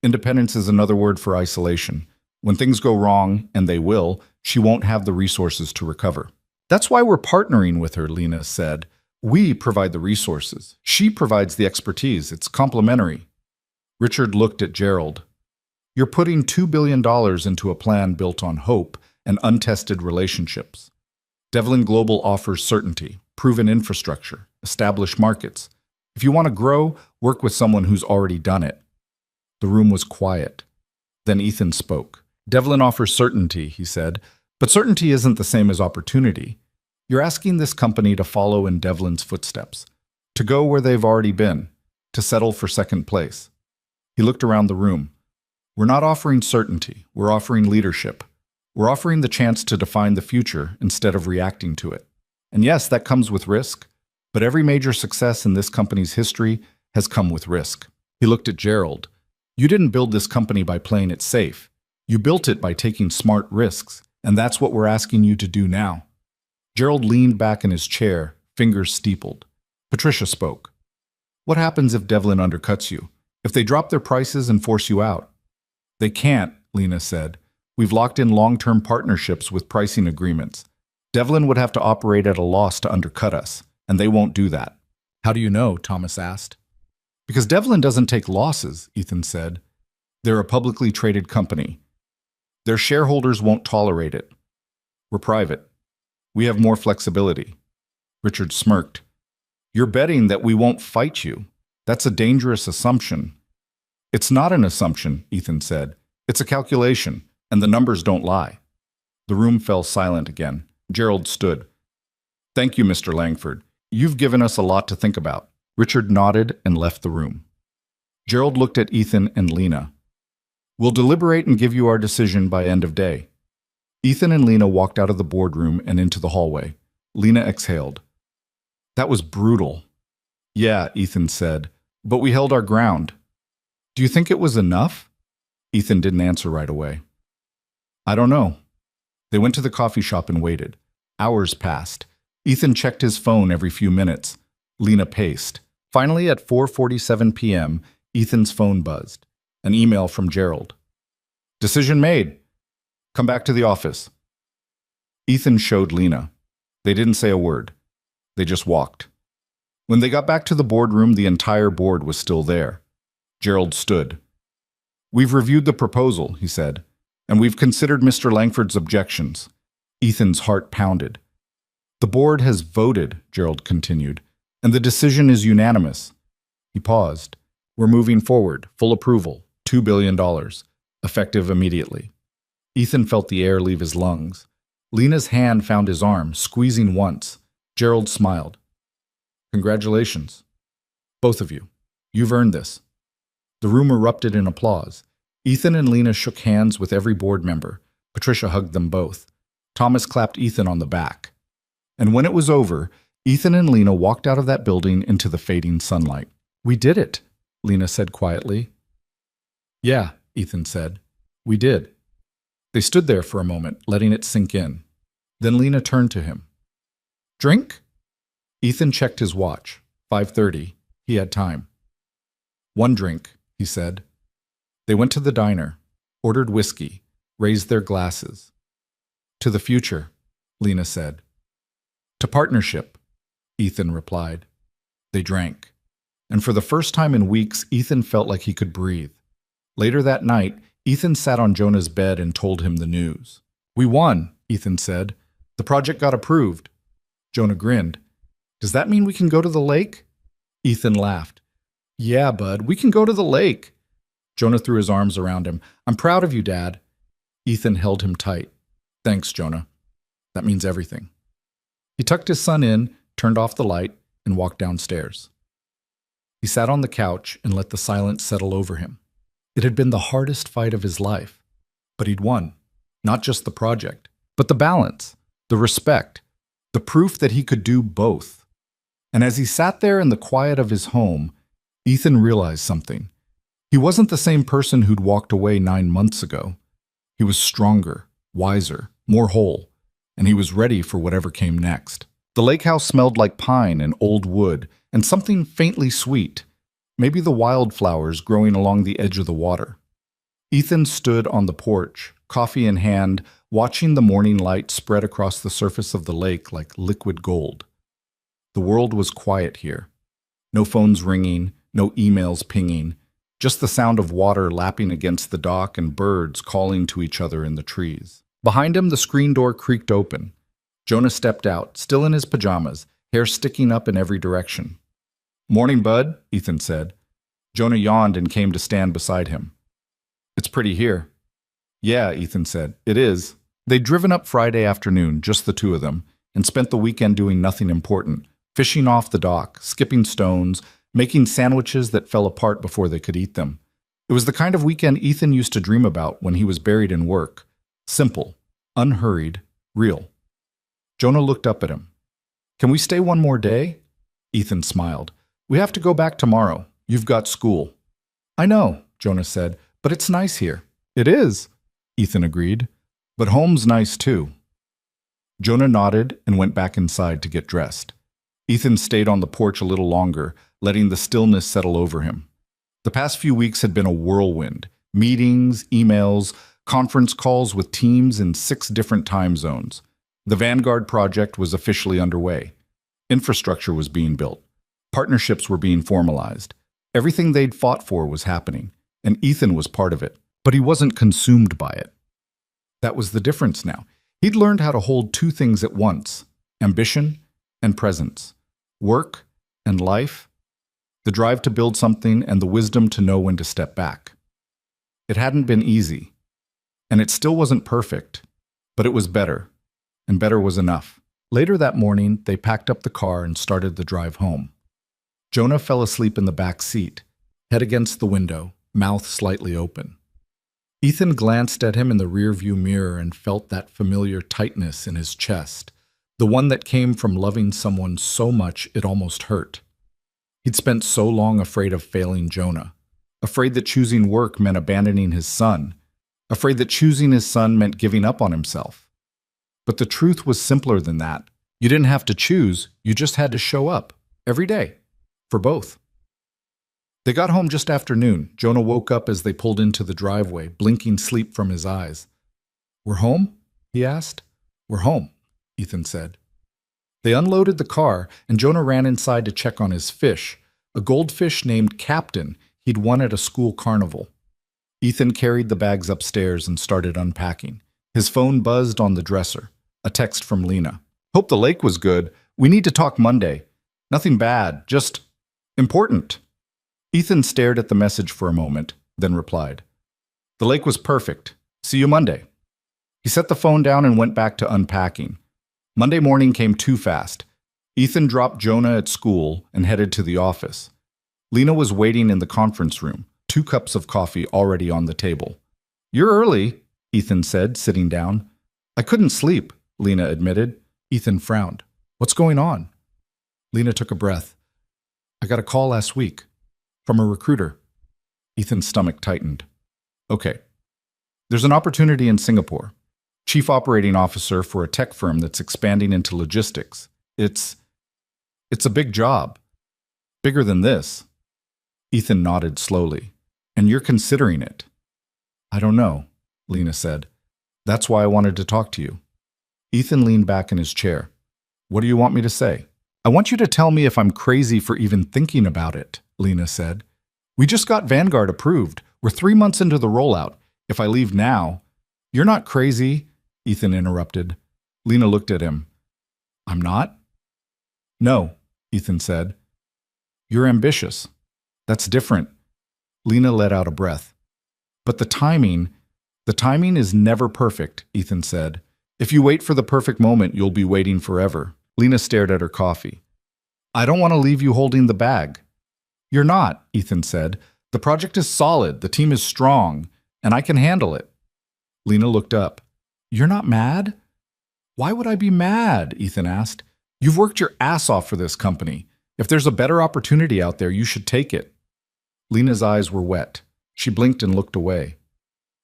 Independence is another word for isolation. When things go wrong, and they will, she won't have the resources to recover. That's why we're partnering with her, Lena said. We provide the resources. She provides the expertise. It's complementary. Richard looked at Gerald. You're putting $2 billion into a plan built on hope and untested relationships. Devlin Global offers certainty, proven infrastructure, established markets. If you want to grow, work with someone who's already done it. The room was quiet. Then Ethan spoke. Devlin offers certainty, he said, but certainty isn't the same as opportunity. You're asking this company to follow in Devlin's footsteps, to go where they've already been, to settle for second place. He looked around the room. We're not offering certainty, we're offering leadership. We're offering the chance to define the future instead of reacting to it. And yes, that comes with risk, but every major success in this company's history has come with risk. He looked at Gerald. You didn't build this company by playing it safe. You built it by taking smart risks, and that's what we're asking you to do now. Gerald leaned back in his chair, fingers steepled. Patricia spoke. What happens if Devlin undercuts you? If they drop their prices and force you out? They can't, Lena said. We've locked in long-term partnerships with pricing agreements. Devlin would have to operate at a loss to undercut us, and they won't do that. How do you know? Thomas asked. Because Devlin doesn't take losses, Ethan said. They're a publicly traded company. Their shareholders won't tolerate it. We're private. We have more flexibility. Richard smirked. You're betting that we won't fight you. That's a dangerous assumption. It's not an assumption, Ethan said. It's a calculation, and the numbers don't lie. The room fell silent again. Gerald stood. Thank you, Mr. Langford. You've given us a lot to think about. Richard nodded and left the room. Gerald looked at Ethan and Lena. We'll deliberate and give you our decision by end of day. Ethan and Lena walked out of the boardroom and into the hallway. Lena exhaled. That was brutal. Yeah, Ethan said, but we held our ground. Do you think it was enough? Ethan didn't answer right away. I don't know. They went to the coffee shop and waited. Hours passed. Ethan checked his phone every few minutes. Lena paced. Finally, at 4:47 p.m., Ethan's phone buzzed. An email from Gerald. Decision made. Come back to the office. Ethan showed Lena. They didn't say a word. They just walked. When they got back to the boardroom, the entire board was still there. Gerald stood. We've reviewed the proposal, he said, and we've considered Mr. Langford's objections. Ethan's heart pounded. The board has voted, Gerald continued, and the decision is unanimous. He paused. We're moving forward, full approval, $2 billion, effective immediately. Ethan felt the air leave his lungs. Lena's hand found his arm, squeezing once. Gerald smiled. Congratulations. Both of you. You've earned this. The room erupted in applause. Ethan and Lena shook hands with every board member. Patricia hugged them both. Thomas clapped Ethan on the back. And when it was over, Ethan and Lena walked out of that building into the fading sunlight. We did it, Lena said quietly. Yeah, Ethan said. We did. They stood there for a moment, letting it sink in. Then Lena turned to him. Drink? Ethan checked his watch. 5:30. He had time. One drink, he said. They went to the diner, ordered whiskey, raised their glasses. To the future, Lena said. To partnership, Ethan replied. They drank. And for the first time in weeks, Ethan felt like he could breathe. Later that night, Ethan sat on Jonah's bed and told him the news. We won, Ethan said. The project got approved. Jonah grinned. Does that mean we can go to the lake? Ethan laughed. Yeah, bud, we can go to the lake. Jonah threw his arms around him. I'm proud of you, Dad. Ethan held him tight. Thanks, Jonah. That means everything. He tucked his son in, turned off the light, and walked downstairs. He sat on the couch and let the silence settle over him. It had been the hardest fight of his life, but he'd won. Not just the project, but the balance, the respect, the proof that he could do both. And as he sat there in the quiet of his home, Ethan realized something. He wasn't the same person who'd walked away 9 months ago. He was stronger, wiser, more whole, and he was ready for whatever came next. The lake house smelled like pine and old wood, and something faintly sweet, maybe the wildflowers growing along the edge of the water. Ethan stood on the porch, coffee in hand, watching the morning light spread across the surface of the lake like liquid gold. The world was quiet here. No phones ringing, no emails pinging, just the sound of water lapping against the dock and birds calling to each other in the trees. Behind him, the screen door creaked open. Jonah stepped out, still in his pajamas, hair sticking up in every direction. Morning, bud, Ethan said. Jonah yawned and came to stand beside him. It's pretty here. Yeah, Ethan said. It is. They'd driven up Friday afternoon, just the two of them, and spent the weekend doing nothing important, fishing off the dock, skipping stones, making sandwiches that fell apart before they could eat them. It was the kind of weekend Ethan used to dream about when he was buried in work. Simple, unhurried, real. Jonah looked up at him. Can we stay one more day? Ethan smiled. We have to go back tomorrow. You've got school. I know, Jonah said, but it's nice here. It is, Ethan agreed. But home's nice too. Jonah nodded and went back inside to get dressed. Ethan stayed on the porch a little longer, letting the stillness settle over him. The past few weeks had been a whirlwind. Meetings, emails, conference calls with teams in 6 different time zones. The Vanguard project was officially underway. Infrastructure was being built. Partnerships were being formalized. Everything they'd fought for was happening, and Ethan was part of it. But he wasn't consumed by it. That was the difference now. He'd learned how to hold 2 things at once: ambition and presence, work and life, the drive to build something and the wisdom to know when to step back. It hadn't been easy, and it still wasn't perfect, but it was better, and better was enough. Later that morning, they packed up the car and started the drive home. Jonah fell asleep in the back seat, head against the window, mouth slightly open. Ethan glanced at him in the rearview mirror and felt that familiar tightness in his chest, the one that came from loving someone so much it almost hurt. He'd spent so long afraid of failing Jonah, afraid that choosing work meant abandoning his son, afraid that choosing his son meant giving up on himself. But the truth was simpler than that. You didn't have to choose, you just had to show up, every day, for both. They got home just after noon. Jonah woke up as they pulled into the driveway, blinking sleep from his eyes. We're home? He asked. We're home, Ethan said. They unloaded the car, and Jonah ran inside to check on his fish, a goldfish named Captain he'd won at a school carnival. Ethan carried the bags upstairs and started unpacking. His phone buzzed on the dresser, a text from Lena. Hope the lake was good. We need to talk Monday. Nothing bad, just important. Ethan stared at the message for a moment, then replied. The lake was perfect. See you Monday. He set the phone down and went back to unpacking. Monday morning came too fast. Ethan dropped Jonah at school and headed to the office. Lena was waiting in the conference room, 2 cups of coffee already on the table. You're early, Ethan said, sitting down. I couldn't sleep, Lena admitted. Ethan frowned. What's going on? Lena took a breath. I got a call last week. From a recruiter. Ethan's stomach tightened. Okay. There's an opportunity in Singapore. Chief operating officer for a tech firm that's expanding into logistics. It's a big job. Bigger than this. Ethan nodded slowly. And you're considering it. I don't know, Lena said. That's why I wanted to talk to you. Ethan leaned back in his chair. What do you want me to say? I want you to tell me if I'm crazy for even thinking about it, Lena said. We just got Vanguard approved. We're 3 months into the rollout. If I leave now... You're not crazy, Ethan interrupted. Lena looked at him. I'm not? No, Ethan said. You're ambitious. That's different. Lena let out a breath. But the timing is never perfect, Ethan said. If you wait for the perfect moment, you'll be waiting forever. Lena stared at her coffee. I don't want to leave you holding the bag. You're not, Ethan said. The project is solid, the team is strong, and I can handle it. Lena looked up. You're not mad? Why would I be mad? Ethan asked. You've worked your ass off for this company. If there's a better opportunity out there, you should take it. Lena's eyes were wet. She blinked and looked away.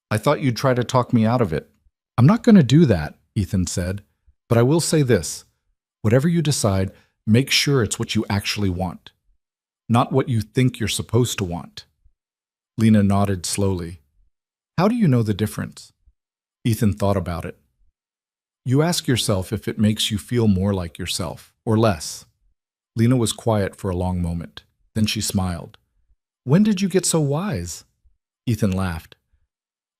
I thought you'd try to talk me out of it. I'm not going to do that, Ethan said. But I will say this. Whatever you decide, make sure it's what you actually want. Not what you think you're supposed to want. Lena nodded slowly. How do you know the difference? Ethan thought about it. You ask yourself if it makes you feel more like yourself, or less. Lena was quiet for a long moment. Then she smiled. When did you get so wise? Ethan laughed.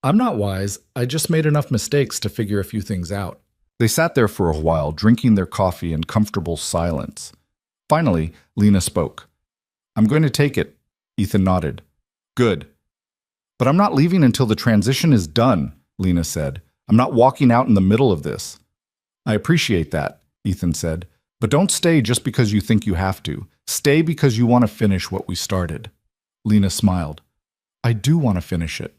I'm not wise. I just made enough mistakes to figure a few things out. They sat there for a while, drinking their coffee in comfortable silence. Finally, Lena spoke. I'm going to take it, Ethan nodded. Good. But I'm not leaving until the transition is done, Lena said. I'm not walking out in the middle of this. I appreciate that, Ethan said. But don't stay just because you think you have to. Stay because you want to finish what we started. Lena smiled. I do want to finish it.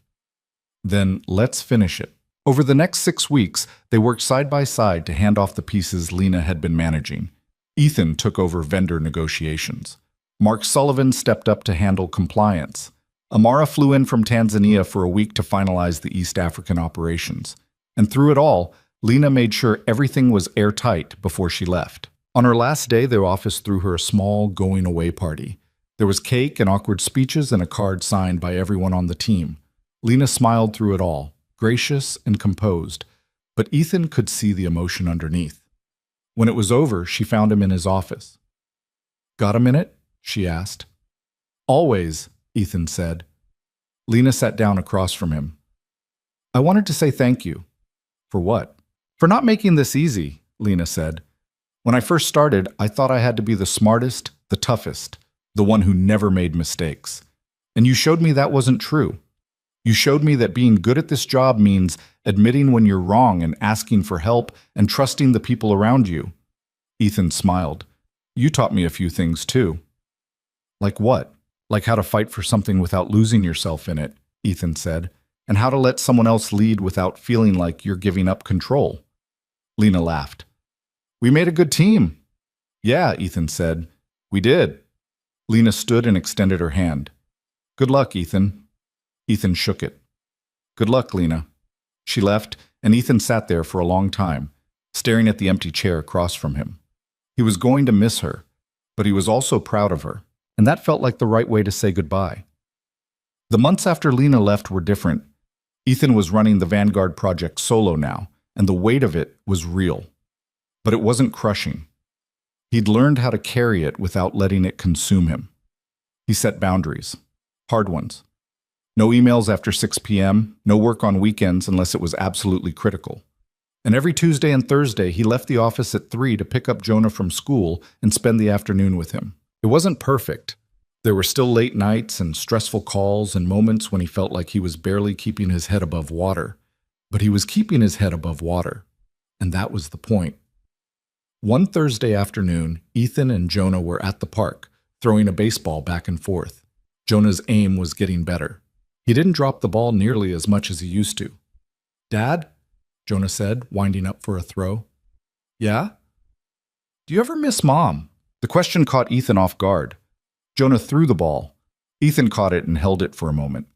Then let's finish it. Over the next 6 weeks, they worked side by side to hand off the pieces Lena had been managing. Ethan took over vendor negotiations. Mark Sullivan stepped up to handle compliance. Amara flew in from Tanzania for a week to finalize the East African operations. And through it all, Lena made sure everything was airtight before she left. On her last day, their office threw her a small going-away party. There was cake and awkward speeches and a card signed by everyone on the team. Lena smiled through it all, gracious and composed, but Ethan could see the emotion underneath. When it was over, she found him in his office. Got a minute? She asked. Always, Ethan said. Lena sat down across from him. I wanted to say thank you. For what? For not making this easy, Lena said. When I first started, I thought I had to be the smartest, the toughest, the one who never made mistakes. And you showed me that wasn't true. You showed me that being good at this job means admitting when you're wrong and asking for help and trusting the people around you. Ethan smiled. You taught me a few things too. Like what? Like how to fight for something without losing yourself in it, Ethan said, and how to let someone else lead without feeling like you're giving up control. Lena laughed. We made a good team. Yeah, Ethan said. We did. Lena stood and extended her hand. Good luck, Ethan. Ethan shook it. Good luck, Lena. She left, and Ethan sat there for a long time, staring at the empty chair across from him. He was going to miss her, but he was also proud of her, and that felt like the right way to say goodbye. The months after Lena left were different. Ethan was running the Vanguard project solo now, and the weight of it was real. But it wasn't crushing. He'd learned how to carry it without letting it consume him. He set boundaries, hard ones. No emails after 6 p.m., no work on weekends unless it was absolutely critical. And every Tuesday and Thursday, he left the office at 3 to pick up Jonah from school and spend the afternoon with him. It wasn't perfect. There were still late nights and stressful calls and moments when he felt like he was barely keeping his head above water. But he was keeping his head above water. And that was the point. One Thursday afternoon, Ethan and Jonah were at the park, throwing a baseball back and forth. Jonah's aim was getting better. He didn't drop the ball nearly as much as he used to. Dad? Jonah said, winding up for a throw. Yeah? Do you ever miss Mom? The question caught Ethan off guard. Jonah threw the ball. Ethan caught it and held it for a moment.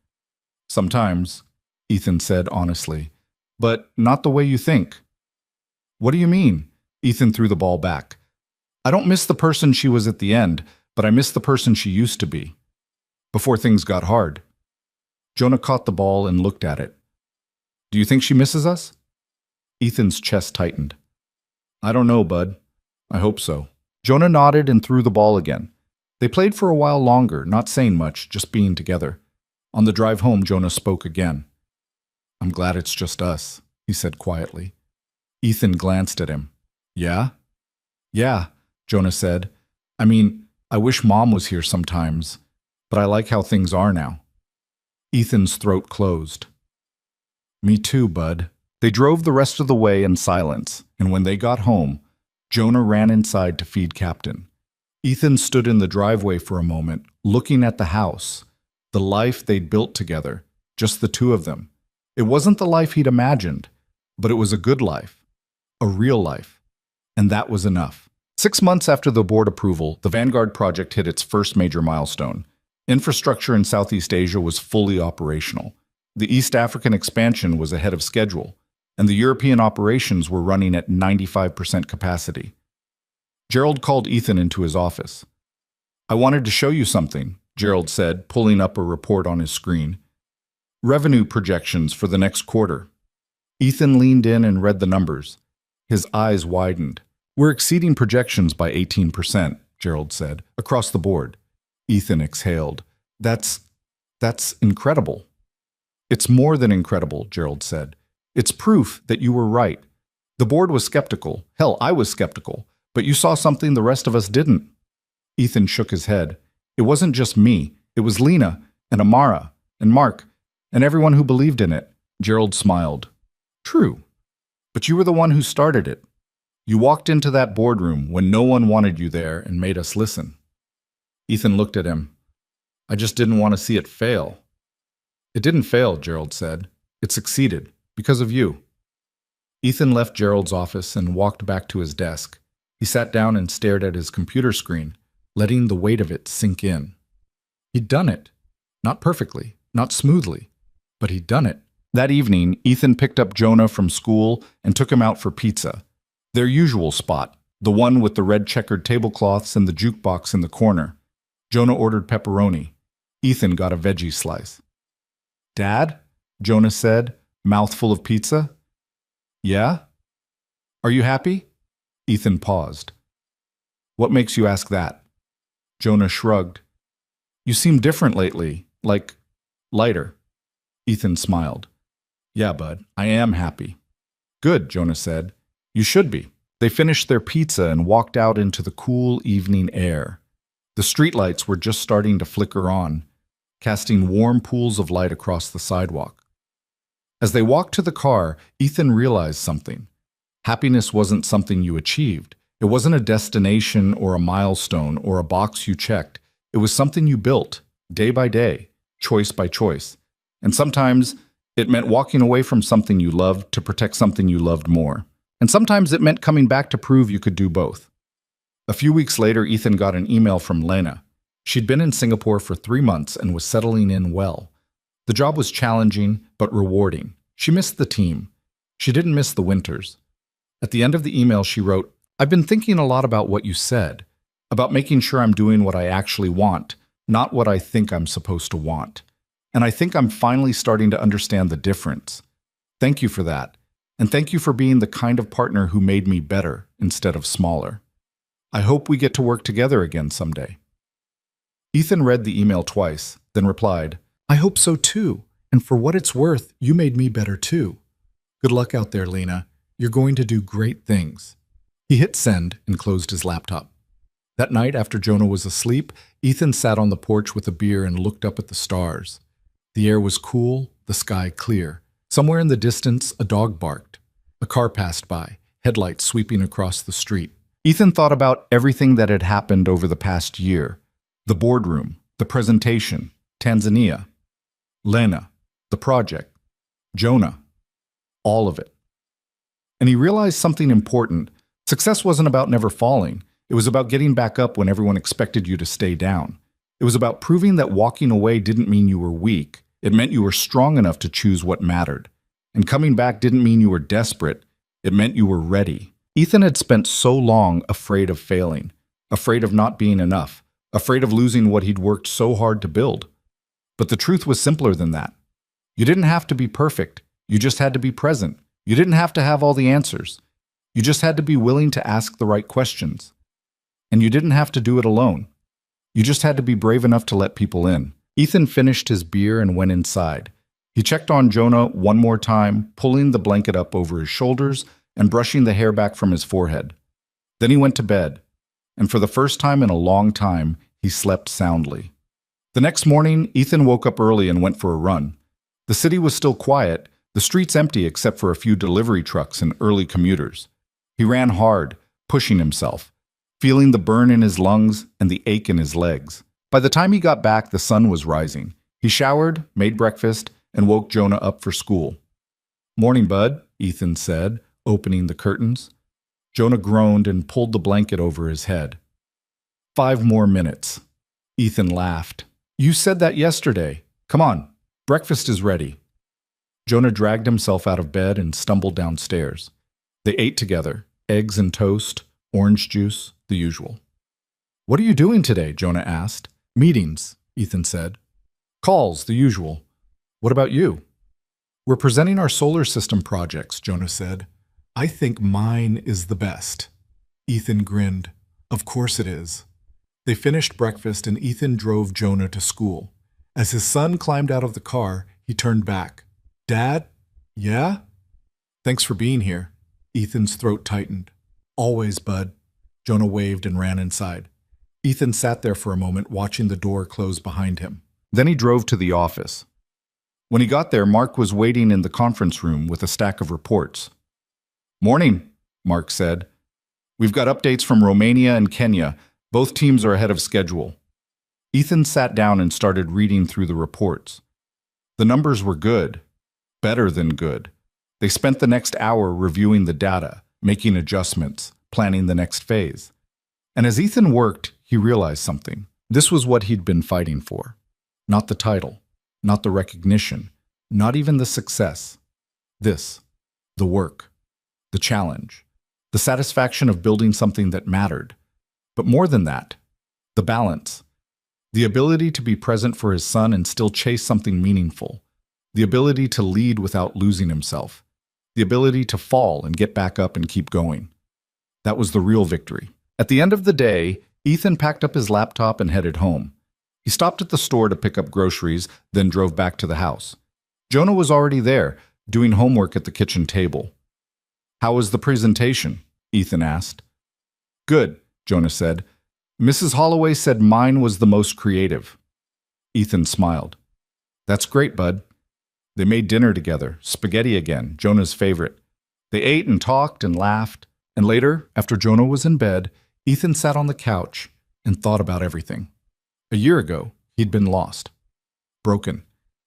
Sometimes, Ethan said honestly, but not the way you think. What do you mean? Ethan threw the ball back. I don't miss the person she was at the end, but I miss the person she used to be. Before things got hard. Jonah caught the ball and looked at it. Do you think she misses us? Ethan's chest tightened. I don't know, bud. I hope so. Jonah nodded and threw the ball again. They played for a while longer, not saying much, just being together. On the drive home, Jonah spoke again. I'm glad it's just us, he said quietly. Ethan glanced at him. Yeah? Yeah, Jonah said. I mean, I wish Mom was here sometimes, but I like how things are now. Ethan's throat closed. Me too, bud. They drove the rest of the way in silence, and when they got home, Jonah ran inside to feed Captain. Ethan stood in the driveway for a moment, looking at the house, the life they'd built together, just the two of them. It wasn't the life he'd imagined, but it was a good life, a real life. And that was enough. 6 months after the board approval, the Vanguard project hit its first major milestone. Infrastructure in Southeast Asia was fully operational. The East African expansion was ahead of schedule, and the European operations were running at 95% capacity. Gerald called Ethan into his office. I wanted to show you something, Gerald said, pulling up a report on his screen. Revenue projections for the next quarter. Ethan leaned in and read the numbers. His eyes widened. We're exceeding projections by 18%, Gerald said, across the board. Ethan exhaled. That's incredible. It's more than incredible, Gerald said. It's proof that you were right. The board was skeptical. Hell, I was skeptical. But you saw something the rest of us didn't. Ethan shook his head. It wasn't just me. It was Lena and Amara and Mark and everyone who believed in it. Gerald smiled. True. But you were the one who started it. You walked into that boardroom when no one wanted you there and made us listen. Ethan looked at him. I just didn't want to see it fail. It didn't fail, Gerald said. It succeeded, because of you. Ethan left Gerald's office and walked back to his desk. He sat down and stared at his computer screen, letting the weight of it sink in. He'd done it. Not perfectly, not smoothly, but he'd done it. That evening, Ethan picked up Jonah from school and took him out for pizza. Their usual spot, the one with the red checkered tablecloths and the jukebox in the corner. Jonah ordered pepperoni. Ethan got a veggie slice. Dad? Jonah said, mouthful of pizza. Yeah? Are you happy? Ethan paused. What makes you ask that? Jonah shrugged. You seem different lately, like lighter. Ethan smiled. Yeah, bud, I am happy. Good, Jonah said. You should be. They finished their pizza and walked out into the cool evening air. The streetlights were just starting to flicker on, casting warm pools of light across the sidewalk. As they walked to the car, Ethan realized something. Happiness wasn't something you achieved. It wasn't a destination or a milestone or a box you checked. It was something you built, day by day, choice by choice. And sometimes it meant walking away from something you loved to protect something you loved more. And sometimes it meant coming back to prove you could do both. A few weeks later, Ethan got an email from Lena. She'd been in Singapore for 3 months and was settling in well. The job was challenging, but rewarding. She missed the team. She didn't miss the winters. At the end of the email, she wrote, I've been thinking a lot about what you said, about making sure I'm doing what I actually want, not what I think I'm supposed to want. And I think I'm finally starting to understand the difference. Thank you for that. And thank you for being the kind of partner who made me better instead of smaller. I hope we get to work together again someday. Ethan read the email twice, then replied, I hope so too. And for what it's worth, you made me better too. Good luck out there, Lena. You're going to do great things. He hit send and closed his laptop. That night, after Jonah was asleep, Ethan sat on the porch with a beer and looked up at the stars. The air was cool, the sky clear. Somewhere in the distance, a dog barked. A car passed by, headlights sweeping across the street. Ethan thought about everything that had happened over the past year. The boardroom, the presentation, Tanzania, Lena, the project, Jonah, all of it. And he realized something important. Success wasn't about never falling. It was about getting back up when everyone expected you to stay down. It was about proving that walking away didn't mean you were weak. It meant you were strong enough to choose what mattered. And coming back didn't mean you were desperate. It meant you were ready. Ethan had spent so long afraid of failing, afraid of not being enough, afraid of losing what he'd worked so hard to build. But the truth was simpler than that. You didn't have to be perfect. You just had to be present. You didn't have to have all the answers. You just had to be willing to ask the right questions. And you didn't have to do it alone. You just had to be brave enough to let people in. Ethan finished his beer and went inside. He checked on Jonah one more time, pulling the blanket up over his shoulders and brushing the hair back from his forehead. Then he went to bed, and for the first time in a long time, he slept soundly. The next morning, Ethan woke up early and went for a run. The city was still quiet, the streets empty except for a few delivery trucks and early commuters. He ran hard, pushing himself, feeling the burn in his lungs and the ache in his legs. By the time he got back, the sun was rising. He showered, made breakfast, and woke Jonah up for school. Morning, bud, Ethan said, opening the curtains. Jonah groaned and pulled the blanket over his head. 5 more minutes. Ethan laughed. You said that yesterday. Come on, breakfast is ready. Jonah dragged himself out of bed and stumbled downstairs. They ate together, eggs and toast, orange juice, the usual. What are you doing today? Jonah asked. Meetings, Ethan said. Calls, the usual. What about you? We're presenting our solar system projects, Jonah said. I think mine is the best. Ethan grinned. Of course it is. They finished breakfast and Ethan drove Jonah to school. As his son climbed out of the car, he turned back. Dad? Yeah? Thanks for being here. Ethan's throat tightened. Always, bud. Jonah waved and ran inside. Ethan sat there for a moment, watching the door close behind him. Then he drove to the office. When he got there, Mark was waiting in the conference room with a stack of reports. "Morning," Mark said. "We've got updates from Romania and Kenya. Both teams are ahead of schedule." Ethan sat down and started reading through the reports. The numbers were good, better than good. They spent the next hour reviewing the data, making adjustments, planning the next phase. And as Ethan worked, he realized something. This was what he'd been fighting for. Not the title, not the recognition, not even the success. This, the work, the challenge, the satisfaction of building something that mattered. But more than that, the balance. The ability to be present for his son and still chase something meaningful. The ability to lead without losing himself. The ability to fall and get back up and keep going. That was the real victory. At the end of the day, Ethan packed up his laptop and headed home. He stopped at the store to pick up groceries, then drove back to the house. Jonah was already there, doing homework at the kitchen table. "How was the presentation?" Ethan asked. "Good," Jonah said. "Mrs. Holloway said mine was the most creative." Ethan smiled. "That's great, bud." They made dinner together, spaghetti again, Jonah's favorite. They ate and talked and laughed, and later, after Jonah was in bed, Ethan sat on the couch and thought about everything. A year ago, he'd been lost, broken,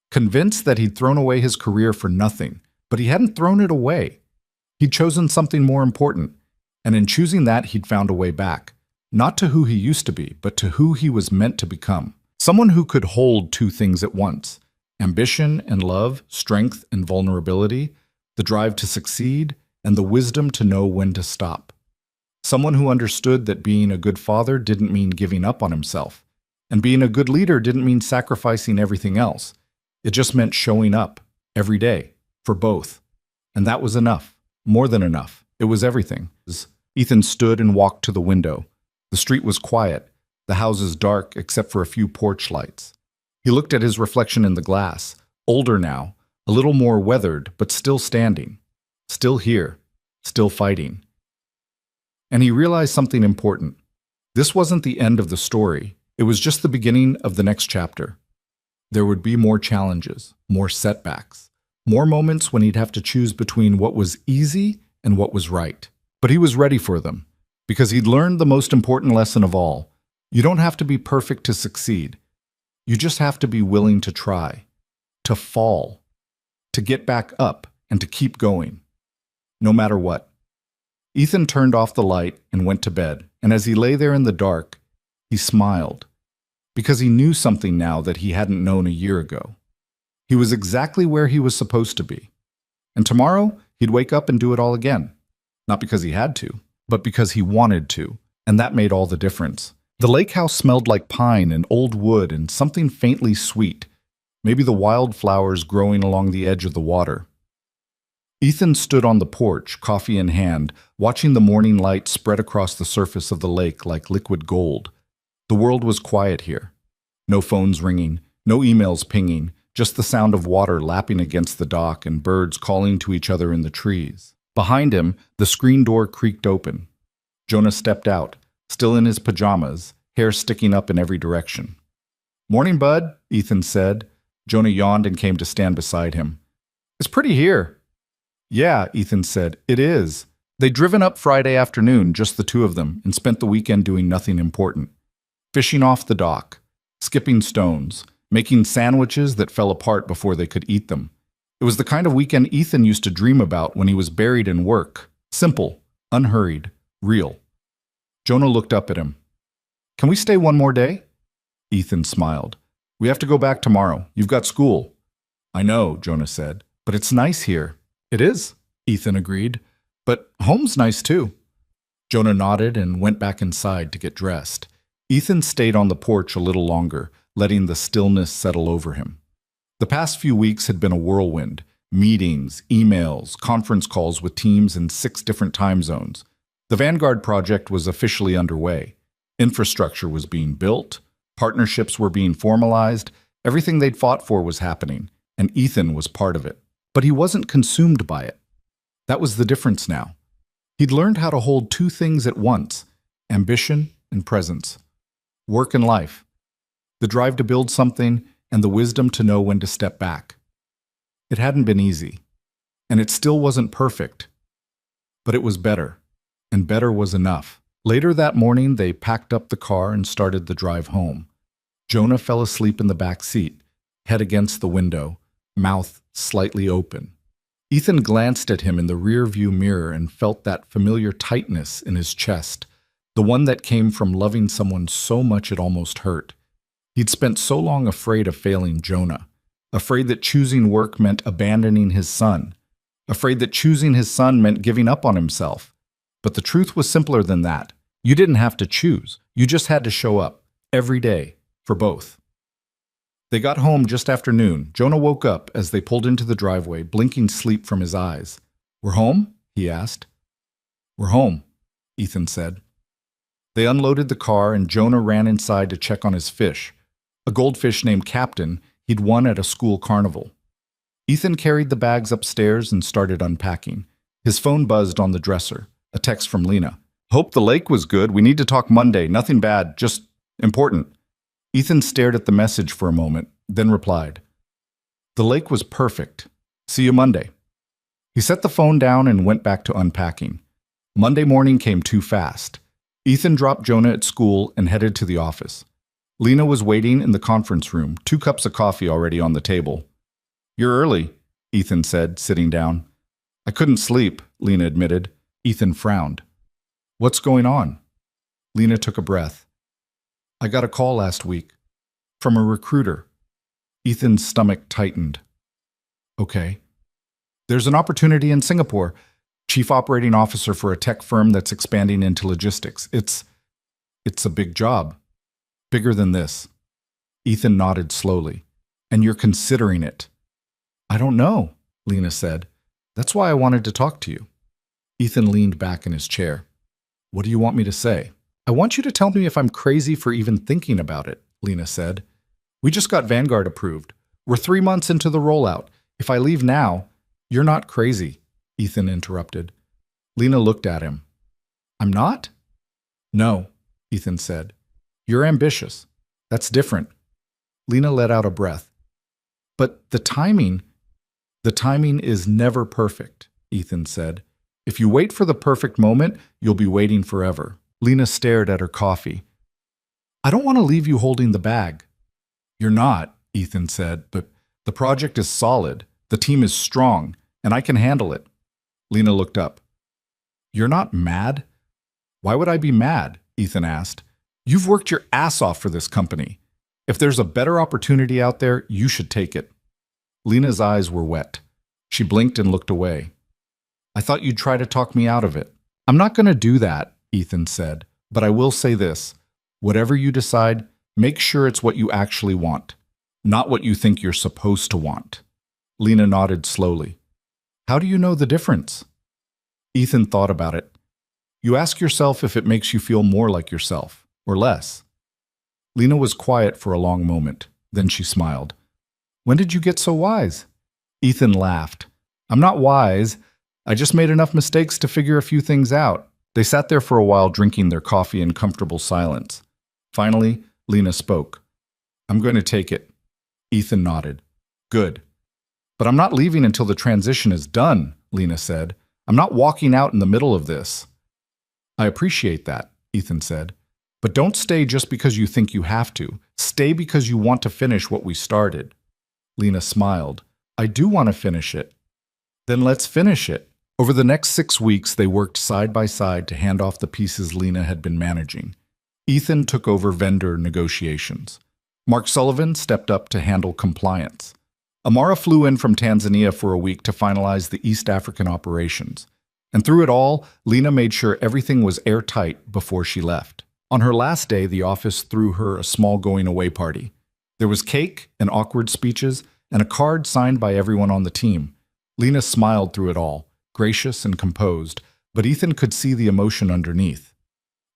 convinced that he'd thrown away his career for nothing, but he hadn't thrown it away. He'd chosen something more important, and in choosing that, he'd found a way back, not to who he used to be, but to who he was meant to become. Someone who could hold two things at once: ambition and love, strength and vulnerability, the drive to succeed, and the wisdom to know when to stop. Someone who understood that being a good father didn't mean giving up on himself, and being a good leader didn't mean sacrificing everything else. It just meant showing up every day for both. And that was enough, more than enough. It was everything. Ethan stood and walked to the window. The street was quiet, the houses dark except for a few porch lights. He looked at his reflection in the glass, older now, a little more weathered, but still standing, still here, still fighting. And he realized something important. This wasn't the end of the story. It was just the beginning of the next chapter. There would be more challenges, more setbacks, more moments when he'd have to choose between what was easy and what was right. But he was ready for them, because he'd learned the most important lesson of all. You don't have to be perfect to succeed. You just have to be willing to try, to fall, to get back up, and to keep going, no matter what. Ethan turned off the light and went to bed, and as he lay there in the dark, he smiled, because he knew something now that he hadn't known a year ago. He was exactly where he was supposed to be. And tomorrow, he'd wake up and do it all again. Not because he had to, but because he wanted to, and that made all the difference. The lake house smelled like pine and old wood and something faintly sweet, maybe the wildflowers growing along the edge of the water. Ethan stood on the porch, coffee in hand, watching the morning light spread across the surface of the lake like liquid gold. The world was quiet here. No phones ringing, no emails pinging, just the sound of water lapping against the dock and birds calling to each other in the trees. Behind him, the screen door creaked open. Jonah stepped out, still in his pajamas, hair sticking up in every direction. "Morning, bud," Ethan said. Jonah yawned and came to stand beside him. "It's pretty here." "Yeah," Ethan said, "it is." They'd driven up Friday afternoon, just the two of them, and spent the weekend doing nothing important. Fishing off the dock, skipping stones, making sandwiches that fell apart before they could eat them. It was the kind of weekend Ethan used to dream about when he was buried in work. Simple, unhurried, real. Jonah looked up at him. "Can we stay one more day?" Ethan smiled. "We have to go back tomorrow. You've got school." "I know," Jonah said, "but it's nice here." "It is," Ethan agreed, "but home's nice too." Jonah nodded and went back inside to get dressed. Ethan stayed on the porch a little longer, letting the stillness settle over him. The past few weeks had been a whirlwind. Meetings, emails, conference calls with teams in 6 different time zones. The Vanguard project was officially underway. Infrastructure was being built, partnerships were being formalized, everything they'd fought for was happening, and Ethan was part of it. But he wasn't consumed by it. That was the difference now. He'd learned how to hold two things at once: ambition and presence. Work and life. The drive to build something and the wisdom to know when to step back. It hadn't been easy, and it still wasn't perfect, but it was better, and better was enough. Later that morning, they packed up the car and started the drive home. Jonah fell asleep in the back seat, head against the window, mouth slightly open. Ethan glanced at him in the rear-view mirror and felt that familiar tightness in his chest, the one that came from loving someone so much it almost hurt. He'd spent so long afraid of failing Jonah, afraid that choosing work meant abandoning his son, afraid that choosing his son meant giving up on himself. But the truth was simpler than that. You didn't have to choose. You just had to show up, every day, for both. They got home just after noon. Jonah woke up as they pulled into the driveway, blinking sleep from his eyes. "We're home?" he asked. "We're home," Ethan said. They unloaded the car and Jonah ran inside to check on his fish, a goldfish named Captain he'd won at a school carnival. Ethan carried the bags upstairs and started unpacking. His phone buzzed on the dresser, a text from Lena. "Hope the lake was good. We need to talk Monday. Nothing bad, just important." Ethan stared at the message for a moment, then replied, "The lake was perfect. See you Monday." He set the phone down and went back to unpacking. Monday morning came too fast. Ethan dropped Jonah at school and headed to the office. Lena was waiting in the conference room, 2 cups of coffee already on the table. "You're early," Ethan said, sitting down. "I couldn't sleep," Lena admitted. Ethan frowned. "What's going on?" Lena took a breath. "I got a call last week. From a recruiter." Ethan's stomach tightened. "Okay." "There's an opportunity in Singapore. Chief operating officer for a tech firm that's expanding into logistics. It's a big job. Bigger than this." Ethan nodded slowly. "And you're considering it." "I don't know," Lena said. "That's why I wanted to talk to you." Ethan leaned back in his chair. "What do you want me to say?" "I want you to tell me if I'm crazy for even thinking about it," Lena said. "We just got Vanguard approved. We're 3 months into the rollout. If I leave now—" "You're not crazy," Ethan interrupted. Lena looked at him. "I'm not?" "No," Ethan said. "You're ambitious. That's different." Lena let out a breath. "But the timing is never perfect," Ethan said. "If you wait for the perfect moment, you'll be waiting forever." Lena stared at her coffee. "I don't want to leave you holding the bag." "You're not," Ethan said, "but the project is solid, the team is strong, and I can handle it." Lena looked up. "You're not mad?" "Why would I be mad?" Ethan asked. "You've worked your ass off for this company. If there's a better opportunity out there, you should take it." Lena's eyes were wet. She blinked and looked away. "I thought you'd try to talk me out of it." "I'm not going to do that," Ethan said, "but I will say this. Whatever you decide, make sure it's what you actually want, not what you think you're supposed to want." Lena nodded slowly. "How do you know the difference?" Ethan thought about it. "You ask yourself if it makes you feel more like yourself, or less." Lena was quiet for a long moment. Then she smiled. "When did you get so wise?" Ethan laughed. "I'm not wise. I just made enough mistakes to figure a few things out." They sat there for a while drinking their coffee in comfortable silence. Finally, Lena spoke. "I'm going to take it." Ethan nodded. "Good. But I'm not leaving until the transition is done," Lena said. "I'm not walking out in the middle of this." "I appreciate that," Ethan said. "But don't stay just because you think you have to. Stay because you want to finish what we started." Lena smiled. "I do want to finish it." "Then let's finish it." Over the next 6 weeks, they worked side by side to hand off the pieces Lena had been managing. Ethan took over vendor negotiations. Mark Sullivan stepped up to handle compliance. Amara flew in from Tanzania for a week to finalize the East African operations. And through it all, Lena made sure everything was airtight before she left. On her last day, the office threw her a small going-away party. There was cake and awkward speeches and a card signed by everyone on the team. Lena smiled through it all, gracious and composed, but Ethan could see the emotion underneath.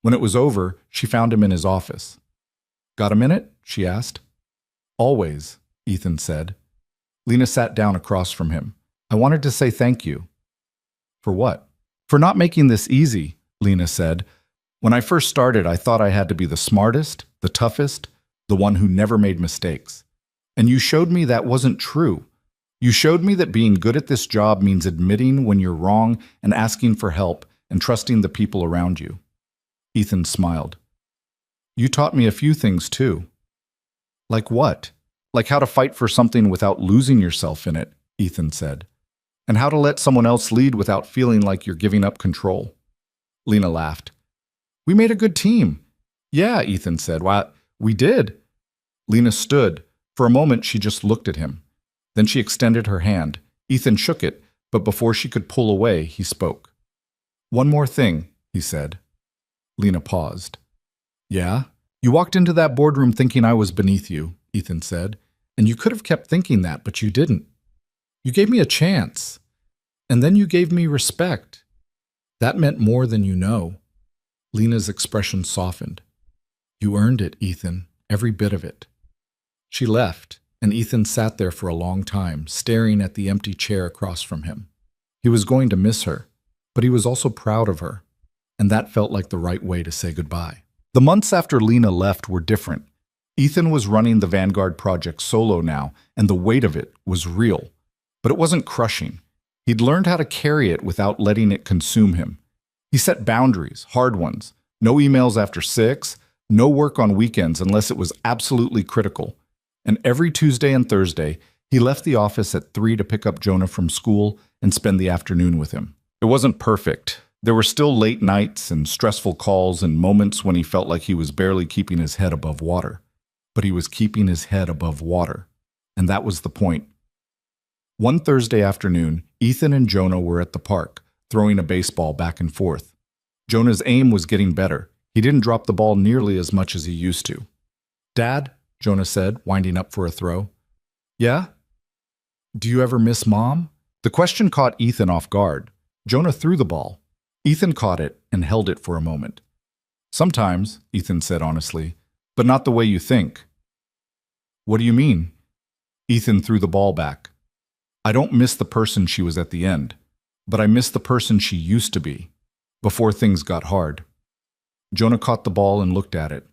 When it was over, she found him in his office. "Got a minute?" she asked. "Always," Ethan said. Lena sat down across from him. "I wanted to say thank you." "For what?" "For not making this easy," Lena said. "When I first started, I thought I had to be the smartest, the toughest, the one who never made mistakes. And you showed me that wasn't true. You showed me that being good at this job means admitting when you're wrong and asking for help and trusting the people around you." Ethan smiled. "You taught me a few things too." "Like what?" "Like how to fight for something without losing yourself in it," Ethan said. "And how to let someone else lead without feeling like you're giving up control." Lena laughed. "We made a good team." "Yeah," Ethan said. "Why, we did." Lena stood. For a moment, she just looked at him. Then she extended her hand. Ethan shook it, but before she could pull away, he spoke. "One more thing," he said. Lena paused. "Yeah? You walked into that boardroom thinking I was beneath you," Ethan said. "And you could have kept thinking that, but you didn't. You gave me a chance. And then you gave me respect. That meant more than you know." Lena's expression softened. "You earned it, Ethan, every bit of it." She left, and Ethan sat there for a long time, staring at the empty chair across from him. He was going to miss her, but he was also proud of her, and that felt like the right way to say goodbye. The months after Lena left were different. Ethan was running the Vanguard project solo now, and the weight of it was real. But it wasn't crushing. He'd learned how to carry it without letting it consume him. He set boundaries, hard ones. No emails after 6, no work on weekends unless it was absolutely critical. And every Tuesday and Thursday, he left the office at 3 to pick up Jonah from school and spend the afternoon with him. It wasn't perfect. There were still late nights and stressful calls and moments when he felt like he was barely keeping his head above water. But he was keeping his head above water. And that was the point. One Thursday afternoon, Ethan and Jonah were at the park, throwing a baseball back and forth. Jonah's aim was getting better. He didn't drop the ball nearly as much as he used to. "Dad," Jonah said, winding up for a throw. "Yeah? Do you ever miss Mom?" The question caught Ethan off guard. Jonah threw the ball. Ethan caught it and held it for a moment. "Sometimes," Ethan said honestly, "but not the way you think." "What do you mean?" Ethan threw the ball back. "I don't miss the person she was at the end, but I miss the person she used to be, before things got hard." Jonah caught the ball and looked at it.